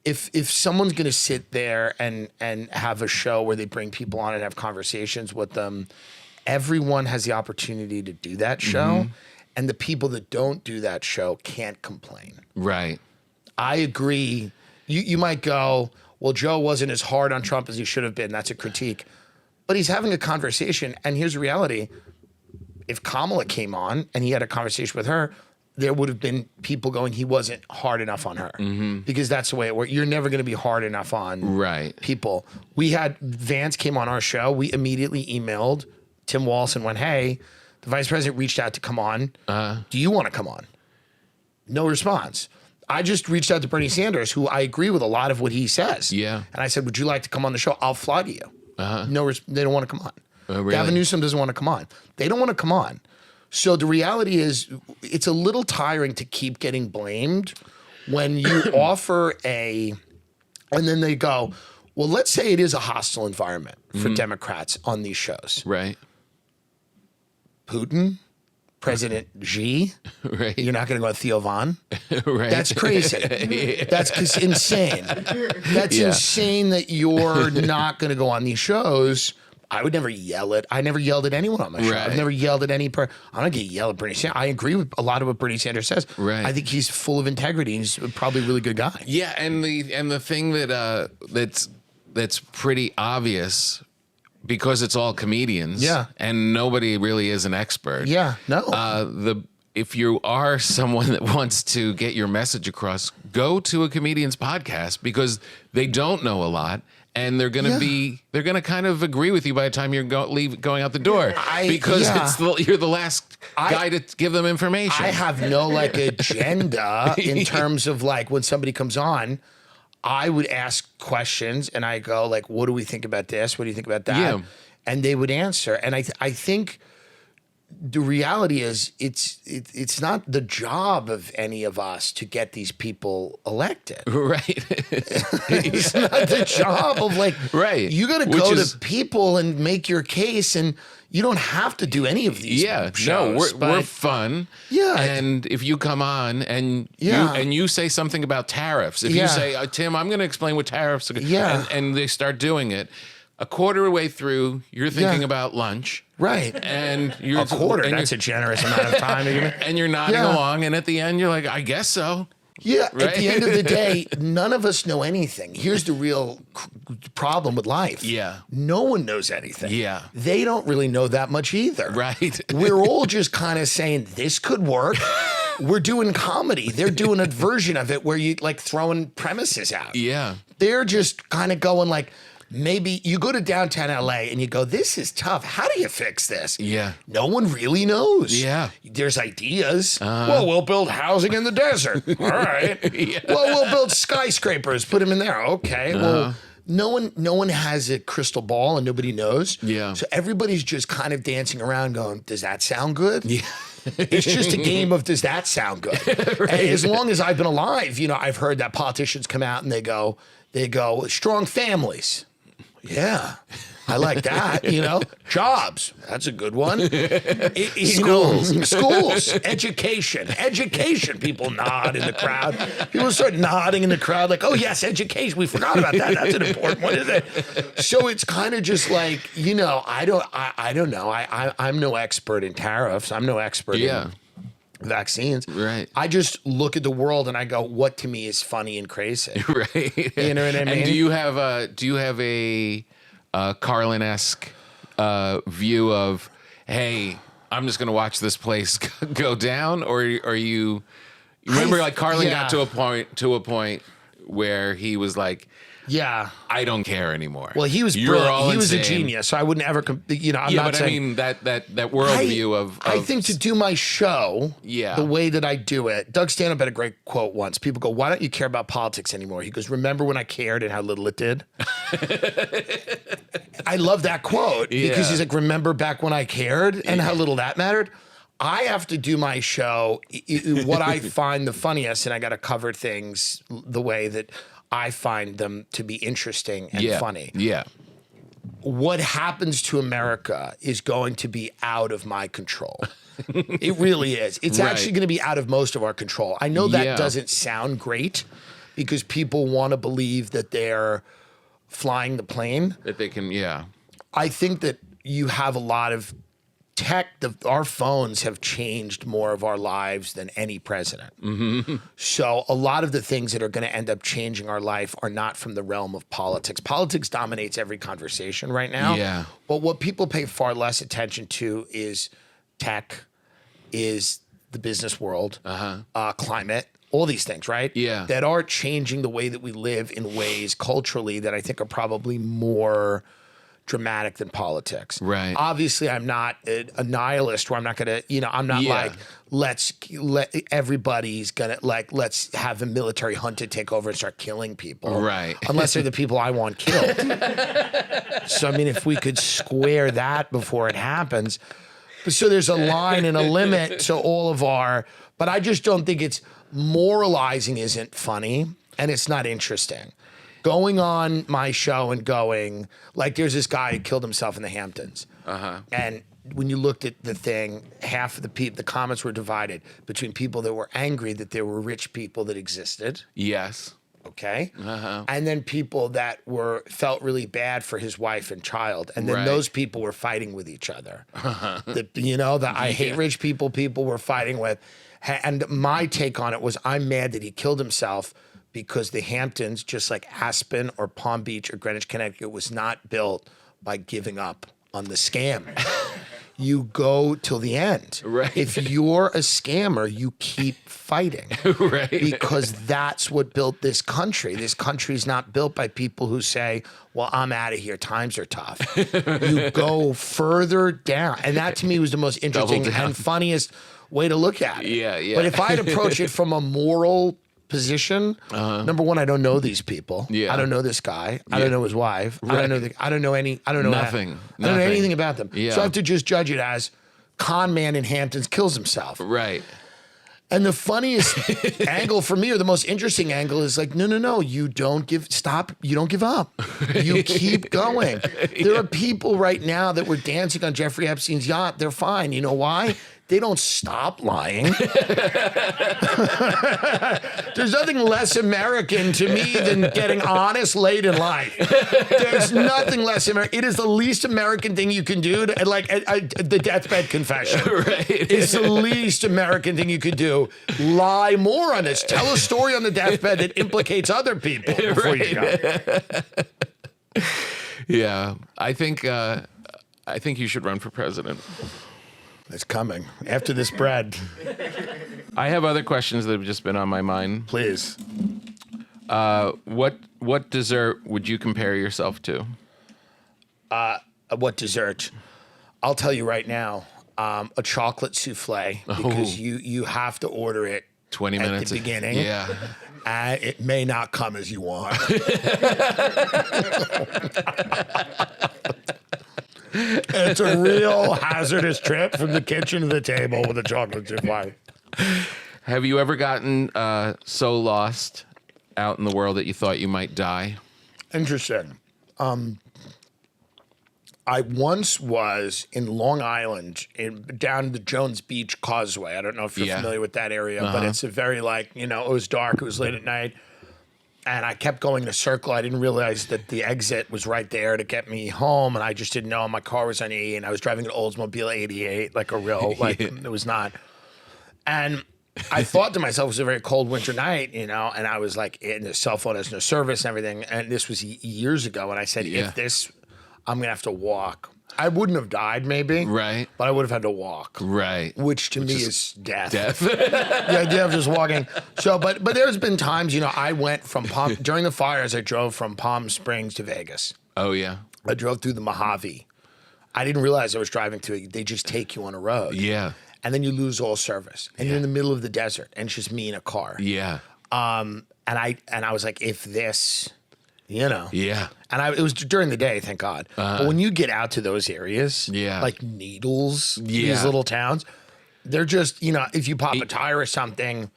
Speaker 1: if someone's going to sit there and have a show where they bring people on and have conversations with them, everyone has the opportunity to do that show. And the people that don't do that show can't complain.
Speaker 2: Right.
Speaker 1: I agree. You might go, well, Joe wasn't as hard on Trump as he should have been. That's a critique. But he's having a conversation. And here's the reality. If Kamala came on and he had a conversation with her, there would have been people going, he wasn't hard enough on her. Because that's the way it works. You're never going to be hard enough on people. We had Vance came on our show. We immediately emailed Tim Walsh and went, hey, the vice president reached out to come on. Do you want to come on? No response. I just reached out to Bernie Sanders, who I agree with a lot of what he says.
Speaker 2: Yeah.
Speaker 1: And I said, would you like to come on the show? I'll fly to you. No, they don't want to come on.
Speaker 2: Really?
Speaker 1: Gavin Newsom doesn't want to come on. They don't want to come on. So the reality is it's a little tiring to keep getting blamed when you offer and then they go, well, let's say it is a hostile environment for Democrats on these shows.
Speaker 2: Right.
Speaker 1: Putin, President Xi,
Speaker 2: right.
Speaker 1: You're not going to go with Theo Von?
Speaker 2: Right.
Speaker 1: That's crazy. That's insane. That's insane that you're not going to go on these shows. I would never yell at. I never yelled at anyone on my show. I've never yelled at any person. I don't get yelled at Bernie Sanders. I agree with a lot of what Bernie Sanders says.
Speaker 2: Right.
Speaker 1: I think he's full of integrity. He's probably a really good guy.
Speaker 2: Yeah, and the thing that's pretty obvious because it's all comedians.
Speaker 1: Yeah.
Speaker 2: And nobody really is an expert.
Speaker 1: Yeah. No.
Speaker 2: if you are someone that wants to get your message across, go to a comedian's podcast because they don't know a lot. And they're gonna kind of agree with you by the time you're going out the door because you're the last guy to give them information.
Speaker 1: I have no like agenda in terms of like when somebody comes on, I would ask questions and I go like, what do we think about this? What do you think about that?
Speaker 2: Yeah.
Speaker 1: And they would answer. And I think the reality is it's not the job of any of us to get these people elected.
Speaker 2: Right.
Speaker 1: It's not the job of like,
Speaker 2: right.
Speaker 1: You got to go to people and make your case, and you don't have to do any of these shows.
Speaker 2: We're fun.
Speaker 1: Yeah.
Speaker 2: And if you come on and you say something about tariffs, if you say, Tim, I'm going to explain what tariffs are, and they start doing it, a quarter of the way through, you're thinking about lunch.
Speaker 1: Right.
Speaker 2: And you're
Speaker 1: a quarter, and that's a generous amount of time.
Speaker 2: And you're nodding along, and at the end, you're like, I guess so.
Speaker 1: Yeah,
Speaker 2: right?
Speaker 1: At the end of the day, none of us know anything. Here's the real problem with life.
Speaker 2: Yeah.
Speaker 1: No one knows anything.
Speaker 2: Yeah.
Speaker 1: They don't really know that much either.
Speaker 2: Right.
Speaker 1: We're all just kind of saying, this could work. We're doing comedy. They're doing a version of it where you like throwing premises out.
Speaker 2: Yeah.
Speaker 1: They're just kind of going like, maybe you go to downtown LA and you go, this is tough. How do you fix this?
Speaker 2: Yeah.
Speaker 1: No one really knows.
Speaker 2: Yeah.
Speaker 1: There's ideas. Well, we'll build housing in the desert. All right. Well, we'll build skyscrapers, put them in there. Okay. Well, no one has a crystal ball and nobody knows.
Speaker 2: Yeah.
Speaker 1: So everybody's just kind of dancing around going, does that sound good?
Speaker 2: Yeah.
Speaker 1: It's just a game of does that sound good? Right. And as long as I've been alive, I've heard that politicians come out and they go, strong families. Yeah, I like that, Jobs, that's a good one. Schools, education. People nod in the crowd. People start nodding in the crowd like, oh, yes, education. We forgot about that. That's an important one, isn't it? So it's kind of just like, I don't know. I'm no expert in tariffs. I'm no expert in vaccines.
Speaker 2: Right.
Speaker 1: I just look at the world and I go, what to me is funny and crazy.
Speaker 2: Right.
Speaker 1: You know what I mean?
Speaker 2: And do you have a Carlin-esque view of, hey, I'm just going to watch this place go down, or are you remember like Carlin got to a point where he was like,
Speaker 1: yeah,
Speaker 2: I don't care anymore.
Speaker 1: Well, he was brilliant. He was a genius, so I wouldn't ever. I'm not saying.
Speaker 2: I mean that worldview of.
Speaker 1: I think to do my show,
Speaker 2: the
Speaker 1: way that I do it. Doug Stanhope had a great quote once. People go, "Why don't you care about politics anymore?" He goes, "Remember when I cared and how little it did." I love that quote because he's like, "Remember back when I cared and how little that mattered." I have to do my show. What I find the funniest, and I got to cover things the way that I find them to be interesting and funny.
Speaker 2: Yeah.
Speaker 1: What happens to America is going to be out of my control. It really is. It's actually going to be out of most of our control. I know that doesn't sound great because people want to believe that they're flying the plane.
Speaker 2: That they can,
Speaker 1: I think that you have a lot of tech, our phones have changed more of our lives than any president. Mm-hmm. So a lot of the things that are going to end up changing our life are not from the realm of politics. Politics dominates every conversation right now.
Speaker 2: Yeah.
Speaker 1: But what people pay far less attention to is tech, is the business world, climate, all these things, right?
Speaker 2: Yeah.
Speaker 1: That are changing the way that we live in ways culturally that I think are probably more dramatic than politics.
Speaker 2: Right.
Speaker 1: Obviously, I'm not a nihilist where I'm not going to, I'm not like, let's have a military junta take over and start killing people.
Speaker 2: Right.
Speaker 1: Unless they're the people I want killed. So, I mean, if we could square that before it happens. So there's a line and a limit to all of but I just don't think it's moralizing isn't funny and it's not interesting. Going on my show and going, like there's this guy who killed himself in the Hamptons. And when you looked at the thing, half of the comments were divided between people that were angry that there were rich people that existed.
Speaker 2: Yes.
Speaker 1: Okay. And then people that felt really bad for his wife and child. And then those people were fighting with each other. The I hate rich people were fighting with. And my take on it was I'm mad that he killed himself because the Hamptons, just like Aspen or Palm Beach or Greenwich, Connecticut, was not built by giving up on the scam. you go till the end.
Speaker 2: Right.
Speaker 1: If you're a scammer, you keep fighting.
Speaker 2: Right.
Speaker 1: Because that's what built this country. This country's not built by people who say, well, I'm out of here. Times are tough. You go further down. And that to me was the most interesting and funniest way to look at it.
Speaker 2: Yeah, yeah.
Speaker 1: But if I'd approach it from a moral position, number one, I don't know these people.
Speaker 2: Yeah.
Speaker 1: I don't know this guy. I don't know his wife.
Speaker 2: Right.
Speaker 1: I don't know anything about them.
Speaker 2: Yeah.
Speaker 1: So I have to just judge it as con man in Hamptons kills himself.
Speaker 2: Right.
Speaker 1: And the funniest angle for me, or the most interesting angle, is like, no, you don't give up. You keep going. There are people right now that were dancing on Jeffrey Epstein's yacht. They're fine. You know why? They don't stop lying. There's nothing less American to me than getting honest late in life. There's nothing less American. It is the least American thing you can do. The deathbed confession.
Speaker 2: Right.
Speaker 1: It's the least American thing you could do. Lie more on this. Tell a story on the deathbed that implicates other people before you go.
Speaker 2: Yeah. I think you should run for president.
Speaker 1: It's coming. After this bread.
Speaker 2: I have other questions that have just been on my mind.
Speaker 1: Please.
Speaker 2: What dessert would you compare yourself to?
Speaker 1: What dessert? I'll tell you right now. A chocolate souffle, because you have to order it
Speaker 2: 20 minutes
Speaker 1: at the beginning.
Speaker 2: Yeah.
Speaker 1: And it may not come as you want. It's a real hazardous trip from the kitchen to the table with a chocolate souffle.
Speaker 2: Have you ever gotten so lost out in the world that you thought you might die?
Speaker 1: Interesting. I once was in Long Island, down the Jones Beach Causeway. I don't know if you're familiar with that area, but it's a very it was dark. It was late at night. And I kept going in a circle. I didn't realize that the exit was right there to get me home. And I just didn't know. My car was on E, and I was driving an Oldsmobile 88, like a real, it was not. And I thought to myself, it was a very cold winter night, and I was like, and the cell phone has no service and everything. And this was years ago. And I said, I'm going to have to walk. I wouldn't have died, maybe.
Speaker 2: Right.
Speaker 1: But I would have had to walk.
Speaker 2: Right.
Speaker 1: Which to me is death.
Speaker 2: Death.
Speaker 1: The idea of just walking. So, but there's been times, I went from during the fires, I drove from Palm Springs to Vegas.
Speaker 2: Oh, yeah.
Speaker 1: I drove through the Mojave. I didn't realize I was driving through it. They just take you on a road.
Speaker 2: Yeah.
Speaker 1: And then you lose all service. And you're in the middle of the desert, and it's just me in a car.
Speaker 2: Yeah.
Speaker 1: And I was like, if this,
Speaker 2: Yeah.
Speaker 1: And it was during the day, thank God. But when you get out to those areas, like Needles, these little towns, they're just, if you pop a tire or something,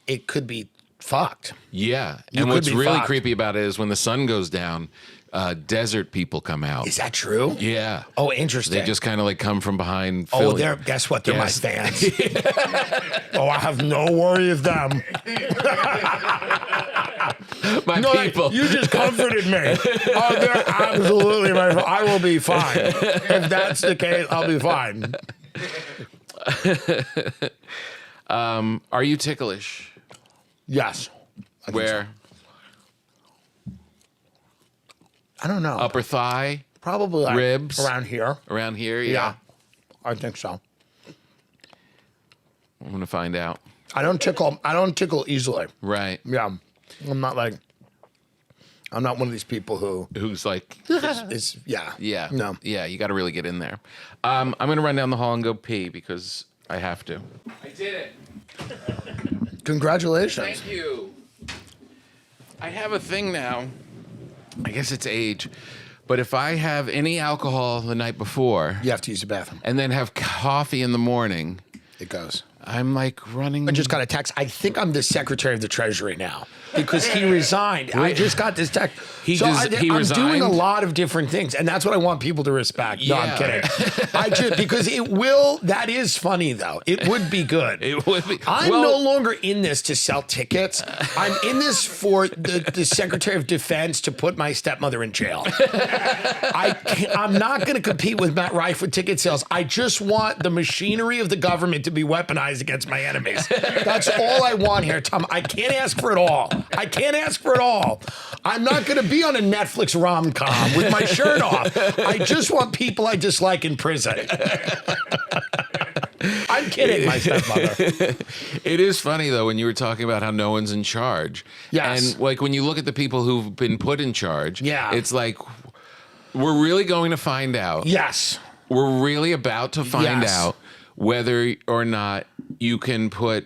Speaker 1: it could be fucked.
Speaker 2: Yeah.
Speaker 1: You
Speaker 2: and
Speaker 1: could
Speaker 2: what's
Speaker 1: be
Speaker 2: really
Speaker 1: fucked.
Speaker 2: creepy about it is when the sun goes down, desert people come out.
Speaker 1: Is that true?
Speaker 2: Yeah.
Speaker 1: Oh, interesting.
Speaker 2: They just kind of come from behind.
Speaker 1: Oh, guess what? They're my fans. Oh, I have no worry of them.
Speaker 2: My people.
Speaker 1: You just comforted me. Oh, they're absolutely my fans. I will be fine. If that's the case, I'll be fine.
Speaker 2: Are you ticklish?
Speaker 1: Yes.
Speaker 2: Where?
Speaker 1: I don't know.
Speaker 2: Upper thigh?
Speaker 1: Probably
Speaker 2: ribs?
Speaker 1: around here.
Speaker 2: Around here?
Speaker 1: Yeah. I think so.
Speaker 2: I'm going to find out.
Speaker 1: I don't tickle easily.
Speaker 2: Right.
Speaker 1: Yeah. I'm not one of these people
Speaker 2: Who's like,
Speaker 1: is
Speaker 2: yeah.
Speaker 1: No.
Speaker 2: Yeah, you got to really get in there. I'm going to run down the hall and go pee because I have to. I did it.
Speaker 1: Congratulations.
Speaker 2: Thank you. I have a thing now. I guess it's age. But if I have any alcohol the night before
Speaker 1: You have to use the bathroom.
Speaker 2: and then have coffee in the morning,
Speaker 1: It goes.
Speaker 2: I'm running.
Speaker 1: I just got a text. I think I'm the Secretary of the Treasury now because he resigned. I just got this text.
Speaker 2: He
Speaker 1: I'm doing a
Speaker 2: resigned?
Speaker 1: lot of different things, and that's what I want people to respect. No, I'm
Speaker 2: Yeah.
Speaker 1: kidding. Because it will. That is funny though. It would be good.
Speaker 2: It would be.
Speaker 1: I'm no longer in this to sell tickets. I'm in this for the Secretary of Defense to put my stepmother in jail. I'm not going to compete with Matt Rife with ticket sales. I just want the machinery of the government to be weaponized allies against my enemies. That's all I want here, Tom. I can't ask for it all. I can't ask for it all. I'm not going to be on a Netflix rom-com with my shirt off. I just want people I dislike in prison. I'm kidding, my stepmother.
Speaker 2: It is funny, though, when you were talking about how no one's in charge.
Speaker 1: Yes.
Speaker 2: And, like, when you look at the people who've been put in charge,
Speaker 1: yeah.
Speaker 2: It's like, we're really going to find out.
Speaker 1: Yes.
Speaker 2: We're really about to find out whether or not you can put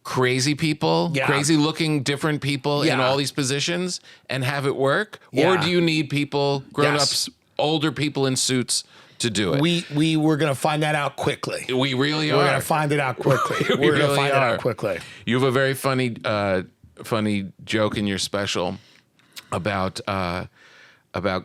Speaker 2: crazy people, crazy looking different people in all these positions and have it work. Or do you need people, grown-ups, older people in suits to do it?
Speaker 1: We were going to find that out quickly.
Speaker 2: We really are.
Speaker 1: We're going to find it out quickly. We're going to find it out quickly.
Speaker 2: You have a very funny joke in your special about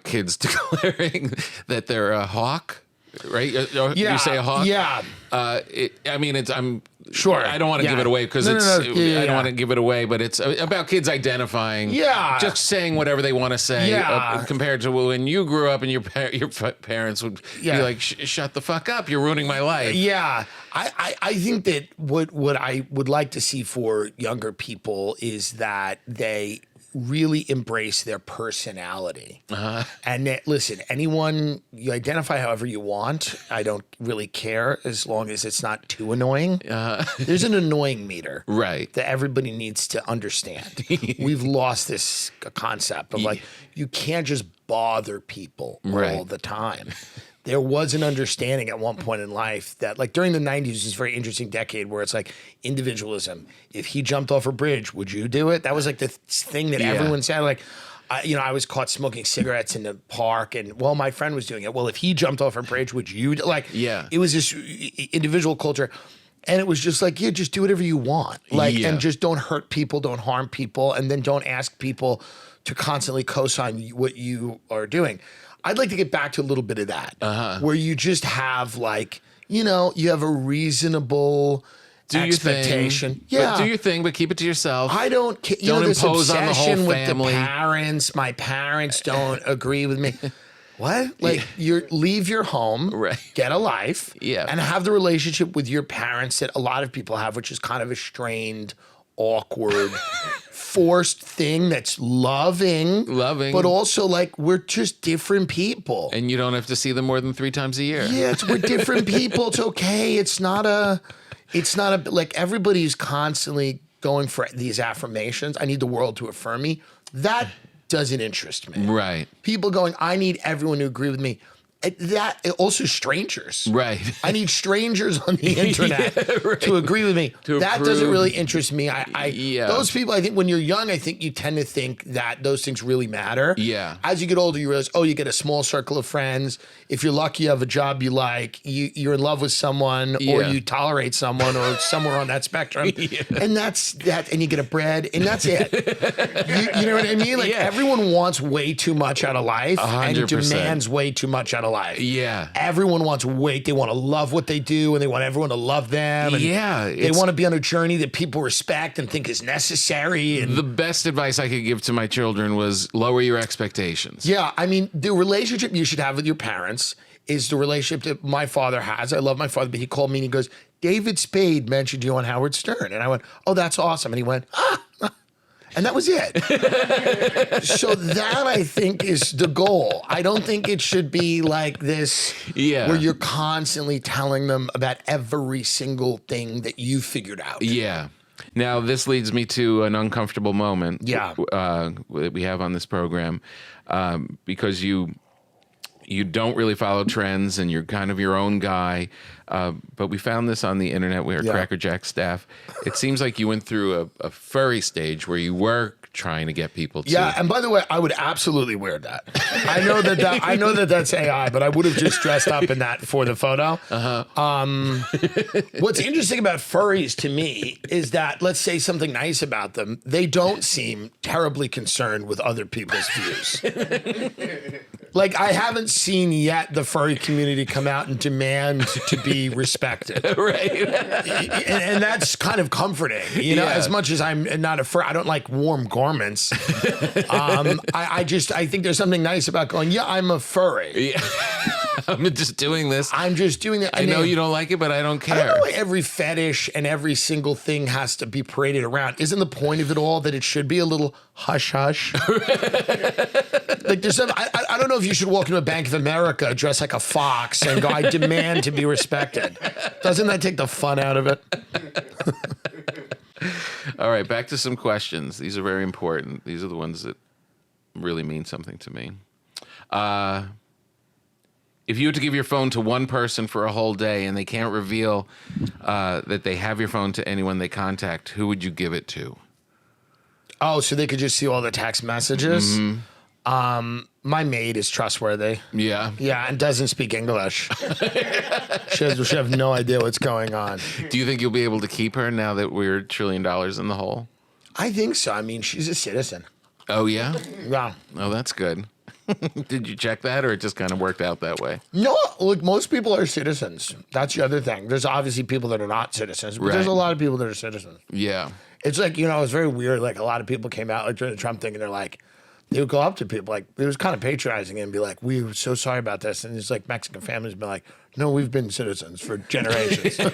Speaker 2: kids declaring that they're a hawk, right? You say a hawk?
Speaker 1: Yeah.
Speaker 2: I'm
Speaker 1: sure.
Speaker 2: I don't want to give it away because I don't want to give it away, but it's about kids identifying.
Speaker 1: Yeah.
Speaker 2: Just saying whatever they want to say. Compared to when you grew up and your parents would be like, "Shut the fuck up! You're ruining my life."
Speaker 1: Yeah. I think that what I would like to see for younger people is that they really embrace their personality. And that, listen, anyone, you identify however you want. I don't really care as long as it's not too annoying. There's an annoying meter.
Speaker 2: Right.
Speaker 1: That everybody needs to understand. We've lost this concept of like, you can't just bother people all the time. There was an understanding at one point in life that, like, during the 90s was this very interesting decade where it's like individualism. If he jumped off a bridge, would you do it? That was like the thing that everyone said. Like, I was caught smoking cigarettes in the park, and my friend was doing it. Well, if he jumped off a bridge, would you? It was this individual culture. And it was just like, just do whatever you want. And just don't hurt people, don't harm people, and then don't ask people to constantly co-sign what you are doing. I'd like to get back to a little bit of that, where you just have you have a reasonable expectation.
Speaker 2: Do your thing, but keep it to yourself.
Speaker 1: I don't.
Speaker 2: Don't impose on the whole family.
Speaker 1: With the parents, my parents don't agree with me. What? You leave your home, get a life, and have the relationship with your parents that a lot of people have, which is kind of a strained, awkward, forced thing that's loving, but also we're just different people,
Speaker 2: and you don't have to see them more than 3 times a year.
Speaker 1: Yeah, we're different people. It's okay. It's not a everybody's constantly going for these affirmations. I need the world to affirm me. That doesn't interest me.
Speaker 2: Right.
Speaker 1: People going, I need everyone to agree with me. Also strangers.
Speaker 2: Right.
Speaker 1: I need strangers on the internet to agree with me. That doesn't really interest me. Those people, I think when you're young, I think you tend to think that those things really matter.
Speaker 2: Yeah.
Speaker 1: As you get older, you realize, you get a small circle of friends. If you're lucky, you have a job you like, you're in love with someone, or you tolerate someone, or somewhere on that spectrum. And that's that. And you get a bread, and that's it. You know what I mean? Everyone wants way too much out of life 100%. And demands way too much out of life.
Speaker 2: Yeah.
Speaker 1: Everyone wants weight. They want to love what they do, and they want everyone to love them. And they want to be on a journey that people respect and think is necessary. And
Speaker 2: the best advice I could give to my children was lower your expectations.
Speaker 1: Yeah. I mean, the relationship you should have with your parents is the relationship that my father has. I love my father, but he called me and he goes, David Spade mentioned you on Howard Stern. And I went, oh, that's awesome. And he went, and that was it. So that, I think, is the goal. I don't think it should be like this where you're constantly telling them about every single thing that you figured out.
Speaker 2: Yeah. Now, this leads me to an uncomfortable moment that we have on this program because you don't really follow trends and you're kind of your own guy. But we found this on the internet. We are Cracker Jack staff. It seems like you went through a furry stage where you were trying to get people to.
Speaker 1: Yeah, and by the way, I would absolutely wear that. I know that that's AI, but I would have just dressed up in that for the photo. What's interesting about furries to me is that, let's say something nice about them, they don't seem terribly concerned with other people's views. I haven't seen yet the furry community come out and demand to be respected.
Speaker 2: Right.
Speaker 1: And that's kind of comforting, as much as I'm not a fur, I don't like warm garments. I think there's something nice about going, I'm a furry.
Speaker 2: I'm just doing this.
Speaker 1: I'm just doing it.
Speaker 2: I know you don't like it, but I don't care.
Speaker 1: I don't know why every fetish and every single thing has to be paraded around. Isn't the point of it all that it should be a little hush hush? Like there's some, I don't know if you should walk into a Bank of America dressed like a fox and go, I demand to be respected. Doesn't that take the fun out of it?
Speaker 2: All right, back to some questions. These are very important. These are the ones that really mean something to me. If you were to give your phone to one person for a whole day and they can't reveal that they have your phone to anyone they contact, who would you give it to? Oh,
Speaker 1: so they could just see all the text messages? Mm-hmm. My maid is trustworthy.
Speaker 2: Yeah.
Speaker 1: Yeah, and doesn't speak English. She have no idea what's going on.
Speaker 2: Do you think you'll be able to keep her now that we're $1 trillion in the hole?
Speaker 1: I think so. I mean, she's a citizen.
Speaker 2: Oh, yeah?
Speaker 1: Yeah.
Speaker 2: Oh, that's good. Did you check that, or it just kind of worked out that way?
Speaker 1: No, look, most people are citizens. That's the other thing. There's obviously people that are not citizens, but there's a lot of people that are citizens.
Speaker 2: Yeah.
Speaker 1: It's like, it's very weird. Like, a lot of people came out like during the Trump thing, and they're like, they would go up to people, like, it was kind of patronizing and be like, we're so sorry about this. And it's like Mexican families been like, no, we've been citizens for generations. I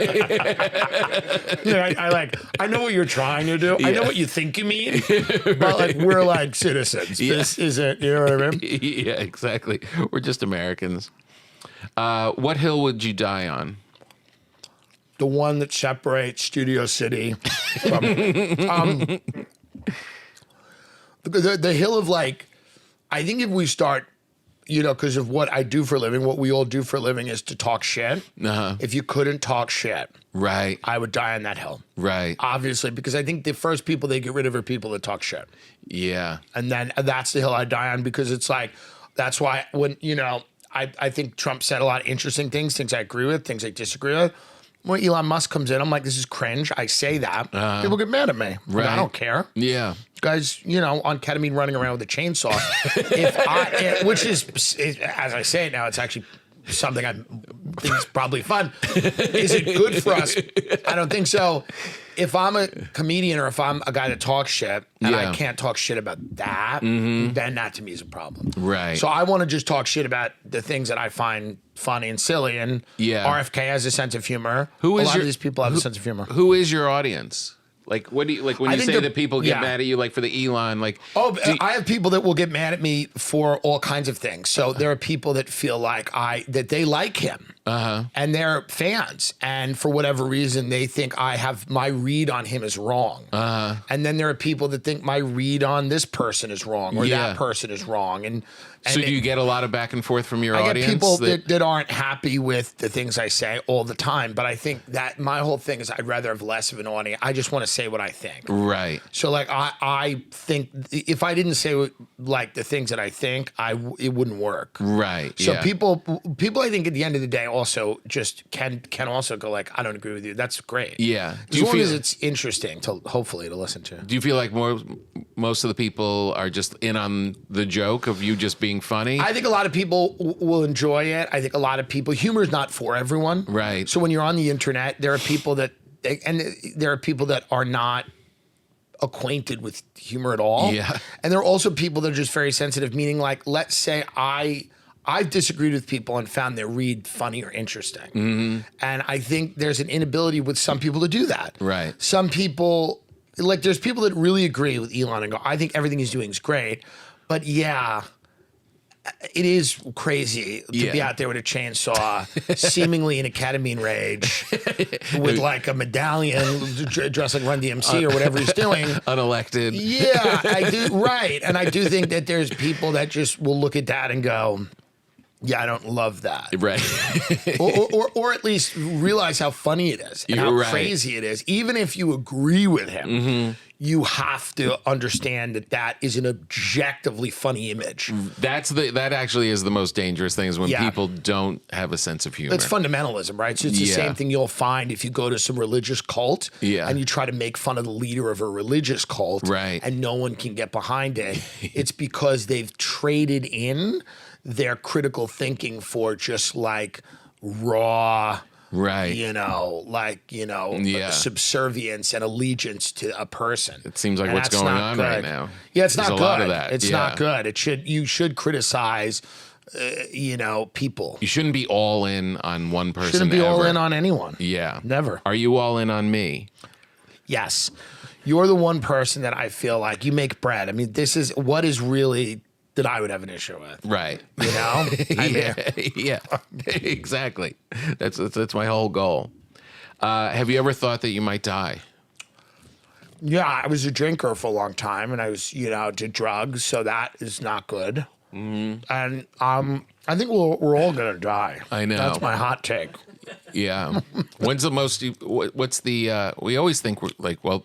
Speaker 1: know what you're trying to do. Yeah. I know what you think you mean, but like, we're like citizens. Yeah. This isn't, you know what I mean?
Speaker 2: Yeah, exactly. We're just Americans. What hill would you die on?
Speaker 1: The one that separates Studio City from, the hill of like, I think if we start, because of what I do for a living, what we all do for a living is to talk shit. Uh-huh. If you couldn't talk shit,
Speaker 2: right,
Speaker 1: I would die on that hill.
Speaker 2: Right.
Speaker 1: Obviously, because I think the first people they get rid of are people that talk shit.
Speaker 2: Yeah.
Speaker 1: And then that's the hill I die on, because it's like, that's why when, I think Trump said a lot of interesting things I agree with, things I disagree with. When Elon Musk comes in, I'm like, this is cringe. I say that. People get mad at me.
Speaker 2: Right.
Speaker 1: I don't care.
Speaker 2: Yeah.
Speaker 1: Guys, on ketamine running around with a chainsaw. Which is, as I say it now, it's actually something I think is probably fun. Is it good for us? I don't think so. If I'm a comedian or if I'm a guy that talks shit and I can't talk shit about that, then that to me is a problem.
Speaker 2: Right.
Speaker 1: So I want to just talk shit about the things that I find funny and silly. And RFK has a sense of humor. A lot of these people have a sense of humor.
Speaker 2: Who is your audience? Like, what do you like when you say that people get mad at you, like for the Elon, like?
Speaker 1: I have people that will get mad at me for all kinds of things. So there are people that feel like that they like him, and they're fans, and for whatever reason they think I have my read on him is wrong. And then there are people that think my read on this person is wrong or that person is wrong, and
Speaker 2: so do you get a lot of back and forth from your audience?
Speaker 1: I get people that aren't happy with the things I say all the time, but I think that my whole thing is I'd rather have less of an audience. I just want to say what I think.
Speaker 2: Right.
Speaker 1: So like I think if I didn't say like the things that I think, it wouldn't work.
Speaker 2: Right.
Speaker 1: So people I think at the end of the day also just can also go like, I don't agree with you. That's great.
Speaker 2: Yeah.
Speaker 1: As long as it's interesting to hopefully to listen to.
Speaker 2: Do you feel like most of the people are just in on the joke of you just being funny?
Speaker 1: I think a lot of people will enjoy it. I think a lot of people, humor is not for everyone.
Speaker 2: Right.
Speaker 1: So when you're on the internet, there are people that are not acquainted with humor at all.
Speaker 2: Yeah.
Speaker 1: And there are also people that are just very sensitive, meaning like, let's say I've disagreed with people and found their read funny or interesting. Mm-hmm. And I think there's an inability with some people to do that.
Speaker 2: Right.
Speaker 1: Some people, like there's people that really agree with Elon and go, I think everything he's doing is great. But yeah, it is crazy to be out there with a chainsaw, seemingly in a ketamine rage, with like a medallion, dressed like Run DMC or whatever he's doing.
Speaker 2: Unelected.
Speaker 1: Yeah, I do. Right. And I do think that there's people that just will look at that and go, yeah, I don't love that.
Speaker 2: Right.
Speaker 1: or at least realize how funny it is and how crazy it is. Even if you agree with him, you have to understand that is an objectively funny image.
Speaker 2: That actually is the most dangerous thing, is when people don't have a sense of humor.
Speaker 1: It's fundamentalism, right? So it's the same thing you'll find if you go to some religious cult and you try to make fun of the leader of a religious cult, and no one can get behind it. It's because they've traded in their critical thinking for just like raw, subservience and allegiance to a person.
Speaker 2: It seems like what's going on right now.
Speaker 1: Yeah, it's not
Speaker 2: good.
Speaker 1: A lot of that. It's not good. You should criticize people.
Speaker 2: You shouldn't be all in on one person.
Speaker 1: Shouldn't be
Speaker 2: ever.
Speaker 1: all in on anyone.
Speaker 2: Yeah.
Speaker 1: Never.
Speaker 2: Are you all in on me?
Speaker 1: Yes. You're the one person that I feel like you make bread. I mean, this is what is really that I would have an issue with.
Speaker 2: Right.
Speaker 1: Yeah,
Speaker 2: Exactly. That's my whole goal. Have you ever thought that you might die?
Speaker 1: Yeah, I was a drinker for a long time, and I was, did drugs, so that is not good. Mm-hmm. And I think we're all gonna die.
Speaker 2: I know.
Speaker 1: That's my hot take.
Speaker 2: Yeah. When's the most? What's the? We always think we're like, well,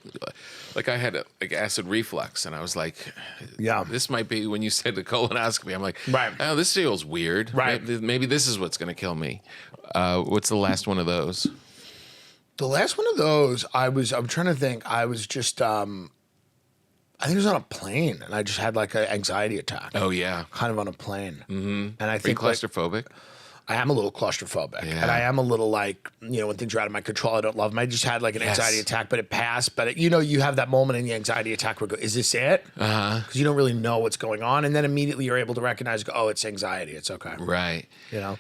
Speaker 2: like I had acid reflux, and I was like,
Speaker 1: yeah,
Speaker 2: this might be when you said the colonoscopy. I'm like,
Speaker 1: right.
Speaker 2: Oh, this feels weird.
Speaker 1: Right.
Speaker 2: Maybe this is what's gonna kill me. What's the last one of those?
Speaker 1: The last one of those, I'm trying to think. I was just, I think it was on a plane, and I just had like an anxiety attack.
Speaker 2: Oh yeah,
Speaker 1: kind of on a plane. Mm-hmm. And I think
Speaker 2: are you claustrophobic?
Speaker 1: I am a little claustrophobic, and I am a little like, when things are out of my control, I don't love them. I just had like an anxiety attack, but it passed. But you have that moment in the anxiety attack where is this it? Because you don't really know what's going on, and then immediately you're able to recognize, oh, it's anxiety. It's okay.
Speaker 2: Right.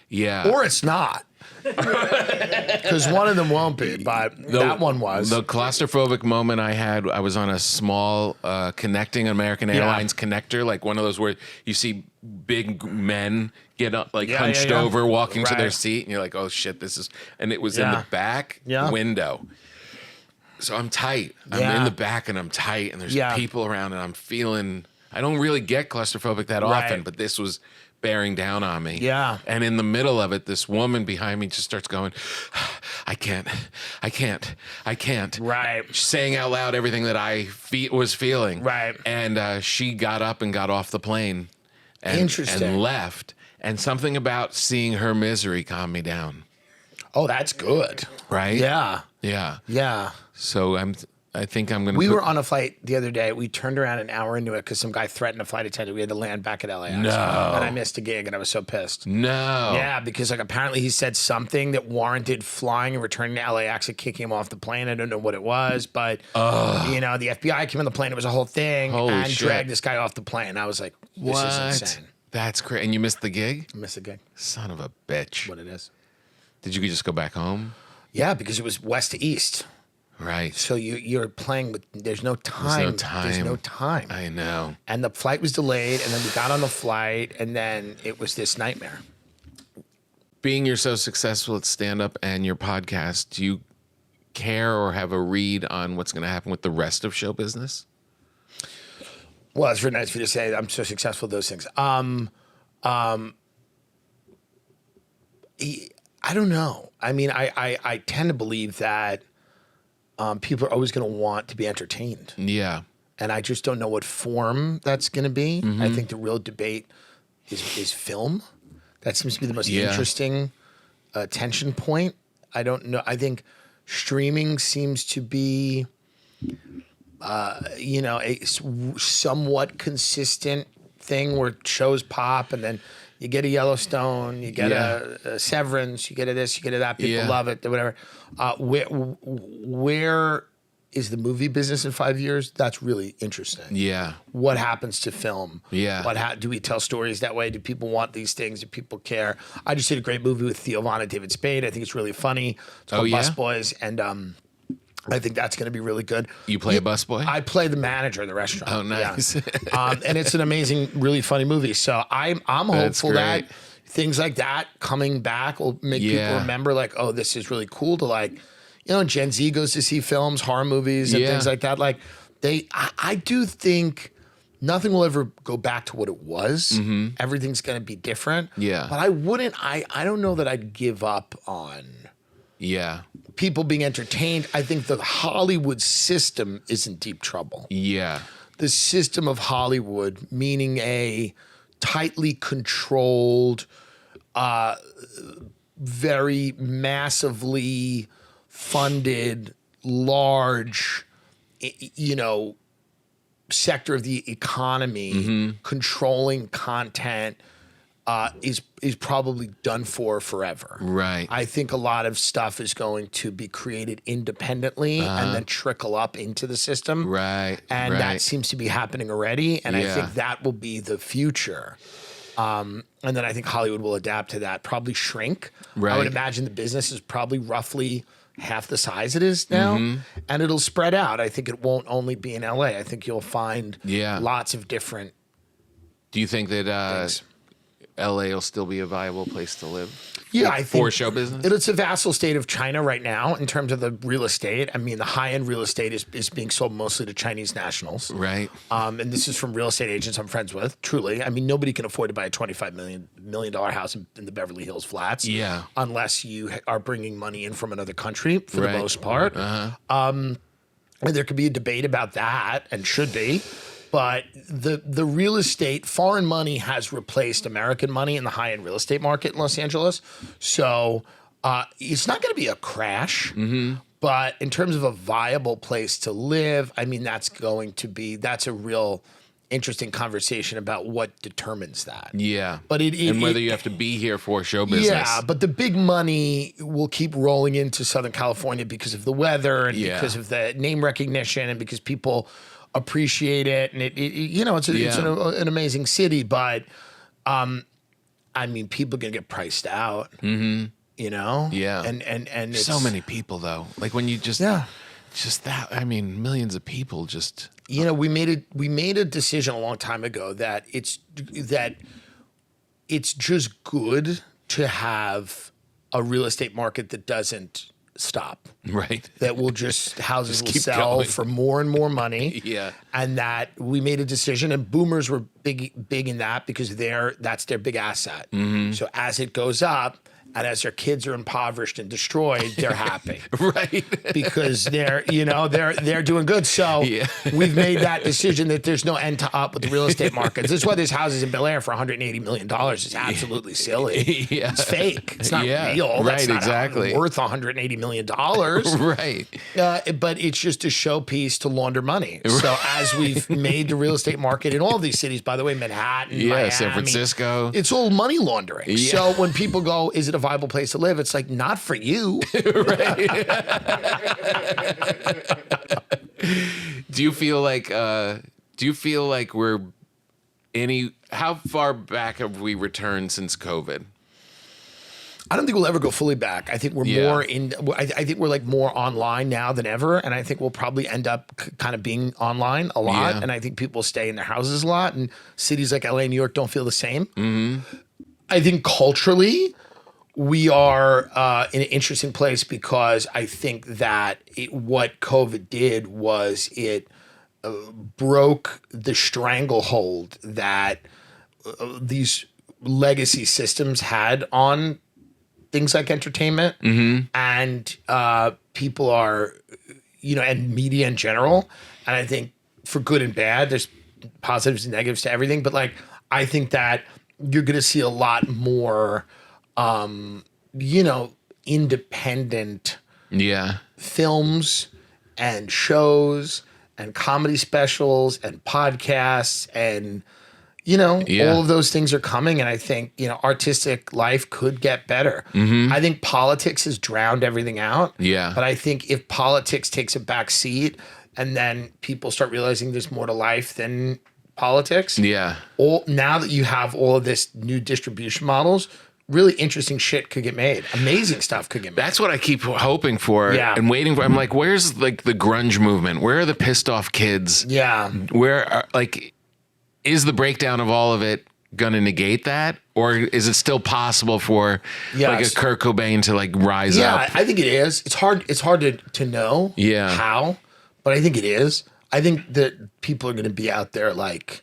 Speaker 1: Yeah. Or it's not. Because one of them won't be, but that one was.
Speaker 2: The claustrophobic moment I had, I was on a small connecting American Airlines connector, like one of those where you see big men get up, like hunched over, walking to their seat, and you're like, oh shit, this is, and it was in the back window. So I'm tight. I'm in the back and I'm tight, and there's people around, and I'm feeling, I don't really get claustrophobic that often, but this was bearing down on me. Yeah. And in the middle of it, this woman behind me just starts going, I can't.
Speaker 1: Right.
Speaker 2: Saying out loud everything that I was feeling.
Speaker 1: Right.
Speaker 2: And she got up and got off the plane.
Speaker 1: Interesting.
Speaker 2: And left. And something about seeing her misery calmed me down.
Speaker 1: Oh, that's good.
Speaker 2: Right?
Speaker 1: Yeah.
Speaker 2: Yeah.
Speaker 1: Yeah.
Speaker 2: So I think I'm going to.
Speaker 1: We were on a flight the other day. We turned around an hour into it because some guy threatened a flight attendant. We had to land back at LAX.
Speaker 2: No.
Speaker 1: And I missed a gig, and I was so pissed.
Speaker 2: No.
Speaker 1: Yeah, because apparently he said something that warranted flying and returning to LAX and kicking him off the plane. I don't know what it was, but the FBI came on the plane. It was a whole thing.
Speaker 2: Holy shit.
Speaker 1: Dragged this guy off the plane. I was like, this is insane.
Speaker 2: That's crazy. And you missed the gig?
Speaker 1: I missed the gig.
Speaker 2: Son of a bitch.
Speaker 1: What it is.
Speaker 2: Did you just go back home?
Speaker 1: Yeah, because it was west to east.
Speaker 2: Right.
Speaker 1: So you're playing with, there's no time. There's no time.
Speaker 2: I know.
Speaker 1: And the flight was delayed, and then we got on the flight, and then it was this nightmare.
Speaker 2: Being you're so successful at stand-up and your podcast, do you care or have a read on what's going to happen with the rest of show business?
Speaker 1: Well, it's very nice for you to say I'm so successful at those things. I don't know. I mean, I tend to believe that people are always going to want to be entertained.
Speaker 2: Yeah.
Speaker 1: And I just don't know what form that's going to be. Mm-hmm. I think the real debate is film. That seems to be the most interesting tension point. I don't know. I think streaming seems to be, a somewhat consistent thing where shows pop, and then you get a Yellowstone, you get a Severance, you get a this, you get a that. People love it, whatever. Where is the movie business in 5 years? That's really interesting. Yeah. What happens to film? Yeah. Do we tell stories that way? Do people want these things? Do people care? I just did a great movie with Theo Von and David Spade. I think it's really funny. It's called Busboys, and I think that's going to be really good.
Speaker 2: You play a busboy?
Speaker 1: I play the manager of the restaurant.
Speaker 2: Oh, nice.
Speaker 1: Yeah. And it's an amazing, really funny movie. So I'm hopeful that things like that coming back will make people remember, like, oh, this is really cool to Gen Z goes to see films, horror movies, and things like that. Like I do think nothing will ever go back to what it was. Mm-hmm. Everything's going to be different. Yeah. But I don't know that I'd give up on people being entertained. I think the Hollywood system is in deep trouble. Yeah. The system of Hollywood, meaning a tightly controlled, very massively funded, large, sector of the economy, controlling content, is probably done for forever. Right. I think a lot of stuff is going to be created independently and then trickle up into the system. Right. And that seems to be happening already. And I think that will be the future. And then I think Hollywood will adapt to that, probably shrink. I
Speaker 2: Right.
Speaker 1: would imagine the business is probably roughly half the size it is now, and it'll spread out. I think it won't only be in LA. I think you'll find lots of different
Speaker 2: Do you think that
Speaker 1: things.
Speaker 2: LA will still be a viable place to live?
Speaker 1: Yeah, I think
Speaker 2: For show business?
Speaker 1: it's a vassal state of China right now in terms of the real estate. I mean, the high-end real estate is being sold mostly to Chinese nationals.
Speaker 2: Right.
Speaker 1: And this is from real estate agents I'm friends with, truly. I mean, nobody can afford to buy a $25 million house in the Beverly Hills Flats.
Speaker 2: Yeah.
Speaker 1: Unless you are bringing money in from another country for
Speaker 2: Right.
Speaker 1: the most part. And there could be a debate about that, and should be. But the real estate, foreign money has replaced American money in the high-end real estate market in Los Angeles. So it's not going to be a crash. But in terms of a viable place to live, I mean, that's a real interesting conversation about what determines that.
Speaker 2: Yeah.
Speaker 1: But
Speaker 2: and whether you have to be here for show business.
Speaker 1: Yeah, but the big money will keep rolling into Southern California because of the weather and because of the name recognition and because people appreciate it, and it's an amazing city, but I mean, people are gonna get priced out. And it's,
Speaker 2: so many people though. Like when you just that. I mean, millions of people just.
Speaker 1: We made a decision a long time ago that it's just good to have a real estate market that doesn't stop.
Speaker 2: Right.
Speaker 1: That will houses will
Speaker 2: keep
Speaker 1: sell
Speaker 2: going.
Speaker 1: for more and more money.
Speaker 2: Yeah.
Speaker 1: And that we made a decision, and boomers were big in that because that's their big asset. So as it goes up, and as their kids are impoverished and destroyed, they're happy.
Speaker 2: Right.
Speaker 1: Because they're doing good. So we've made that decision that there's no end to up with the real estate markets. This is why there's houses in Bel Air for $180 million. It's absolutely silly.
Speaker 2: Yeah.
Speaker 1: It's fake. It's not real.
Speaker 2: Right,
Speaker 1: That's not
Speaker 2: exactly.
Speaker 1: worth $180 million.
Speaker 2: Right.
Speaker 1: But it's just a showpiece to launder money. So as we've made the real estate market in all of these cities, by the way, Manhattan, Miami,
Speaker 2: San Francisco.
Speaker 1: it's all money laundering.
Speaker 2: Yeah.
Speaker 1: So when people go, is it a viable place to live? It's like, not for you.
Speaker 2: Do you feel like we're how far back have we returned since COVID?
Speaker 1: I don't think we'll ever go fully back. I think we're more I think we're like more online now than ever. And I think we'll probably end up kind of being online a lot.
Speaker 2: Yeah.
Speaker 1: And I think people stay in their houses a lot. And cities like LA and New York don't feel the same. I think culturally, we are in an interesting place because I think that what COVID did was it broke the stranglehold that these legacy systems had on things like entertainment and people are, and media in general. And I think for good and bad, there's positives and negatives to everything. But like, I think that you're going to see a lot more independent films and shows and comedy specials and podcasts and, all of those things are coming. And I think, artistic life could get better. I think politics has drowned everything out.
Speaker 2: Yeah.
Speaker 1: But I think if politics takes a back seat and then people start realizing there's more to life than politics.
Speaker 2: Yeah.
Speaker 1: Now that you have all of this new distribution models, really interesting shit could get made. Amazing stuff could get made.
Speaker 2: That's what I keep hoping for and waiting for. I'm like, where's like the grunge movement? Where are the pissed off kids?
Speaker 1: Yeah.
Speaker 2: Where are, is the breakdown of all of it going to negate that? Or is it still possible for like a Kurt Cobain to like rise up?
Speaker 1: Yeah, I think it is. It's hard to know how, but I think it is. I think that people are going to be out there like,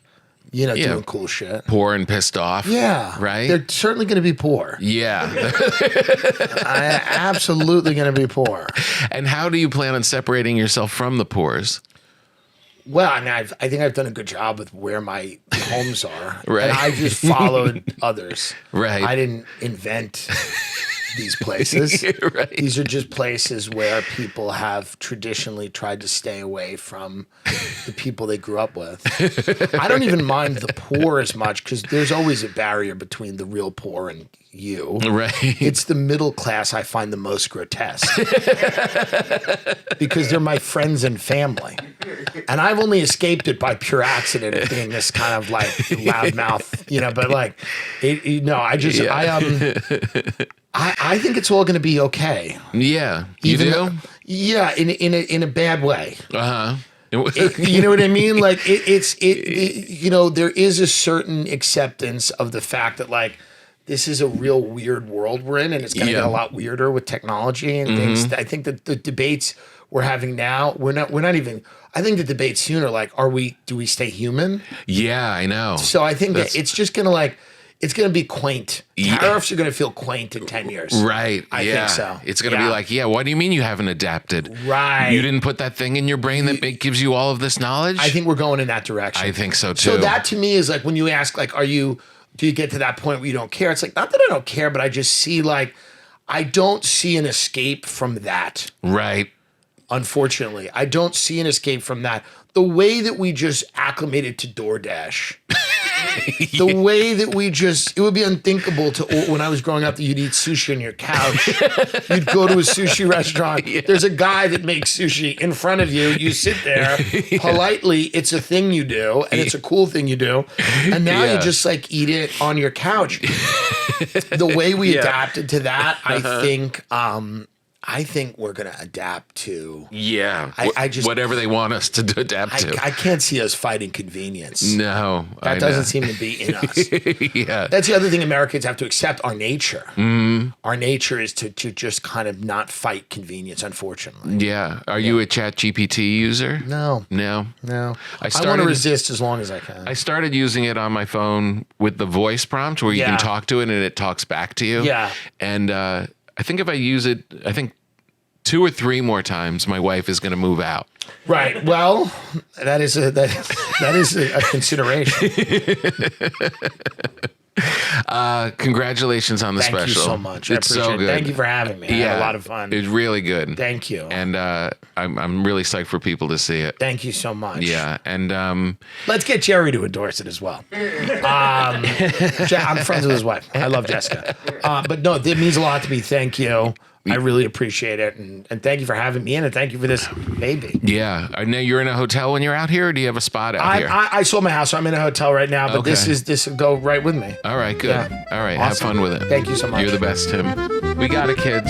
Speaker 1: doing cool shit.
Speaker 2: Poor and pissed off.
Speaker 1: Yeah.
Speaker 2: Right?
Speaker 1: They're certainly going to be poor.
Speaker 2: Yeah.
Speaker 1: Absolutely going to be poor.
Speaker 2: And how do you plan on separating yourself from the poors?
Speaker 1: Well, I mean, I think I've done a good job with where my homes are.
Speaker 2: Right.
Speaker 1: And I just followed others.
Speaker 2: Right.
Speaker 1: I didn't invent these places.
Speaker 2: Right.
Speaker 1: These are just places where people have traditionally tried to stay away from the people they grew up with. I don't even mind the poor as much because there's always a barrier between the real poor and you.
Speaker 2: Right.
Speaker 1: It's the middle class I find the most grotesque because they're my friends and family. And I've only escaped it by pure accident of being this kind of like loudmouth, but like, I think it's all going to be okay.
Speaker 2: Yeah. You do?
Speaker 1: Yeah. In a bad way.
Speaker 2: Uh-huh.
Speaker 1: You know what I mean? Like there is a certain acceptance of the fact that like, this is a real weird world we're in, and it's going to get a lot weirder with technology and things. I think that the debates we're having now, we're not even. I think the debates soon are like, do we stay human?
Speaker 2: Yeah, I know.
Speaker 1: So I think that it's just going to it's going to be quaint. Tariffs are going to feel quaint in 10 years.
Speaker 2: Right.
Speaker 1: I think so.
Speaker 2: It's going to be like, what do you mean you haven't adapted?
Speaker 1: Right.
Speaker 2: You didn't put that thing in your brain that gives you all of this knowledge?
Speaker 1: I think we're going in that direction.
Speaker 2: I think so too.
Speaker 1: So that to me is like when you ask, like, do you get to that point where you don't care? It's like, not that I don't care, but I just see I don't see an escape from that.
Speaker 2: Right.
Speaker 1: Unfortunately, I don't see an escape from that. The way that we just acclimated to DoorDash, the way that it would be unthinkable when I was growing up that you'd eat sushi on your couch. You'd go to a sushi restaurant. Yeah. There's a guy that makes sushi in front of you. You sit there politely. It's a thing you do, and it's a cool thing you do. And now you just like eat it on your couch. The way we adapted to that, I think we're going to adapt to.
Speaker 2: Yeah.
Speaker 1: I just
Speaker 2: whatever they want us to adapt to.
Speaker 1: I can't see us fighting convenience.
Speaker 2: No.
Speaker 1: That doesn't seem to be in us.
Speaker 2: Yeah.
Speaker 1: That's the other thing Americans have to accept, our nature. Mm-hmm. Our nature is to just kind of not fight convenience, unfortunately.
Speaker 2: Yeah. Are you a ChatGPT user?
Speaker 1: No.
Speaker 2: No?
Speaker 1: No. I want to resist as long as I can.
Speaker 2: I started using it on my phone with the voice prompt where you can talk to it and it talks back to you.
Speaker 1: Yeah.
Speaker 2: And I think if I use it, 2 or 3 more times, my wife is going to move out.
Speaker 1: Right. Well, that is a consideration.
Speaker 2: Congratulations on the special.
Speaker 1: Thank you so much.
Speaker 2: It's
Speaker 1: I appreciate
Speaker 2: so good.
Speaker 1: it. Thank you for having me. I had a lot of fun.
Speaker 2: It's really good.
Speaker 1: Thank you.
Speaker 2: And I'm really psyched for people to see it.
Speaker 1: Thank you so much.
Speaker 2: Yeah. And
Speaker 1: let's get Jerry to endorse it as well. I'm friends with his wife. I love Jessica. But no, it means a lot to me. Thank you. I really appreciate it. And thank you for having me in, and thank you for this baby.
Speaker 2: Yeah. I know you're in a hotel when you're out here, or do you have a spot out here?
Speaker 1: I sold my house, so I'm in a hotel right now, but
Speaker 2: Okay.
Speaker 1: this will go right with me.
Speaker 2: All right, good.
Speaker 1: Yeah.
Speaker 2: All right,
Speaker 1: Awesome.
Speaker 2: have fun with it.
Speaker 1: Thank you so much.
Speaker 2: You're the best, Tim. We got it, kids.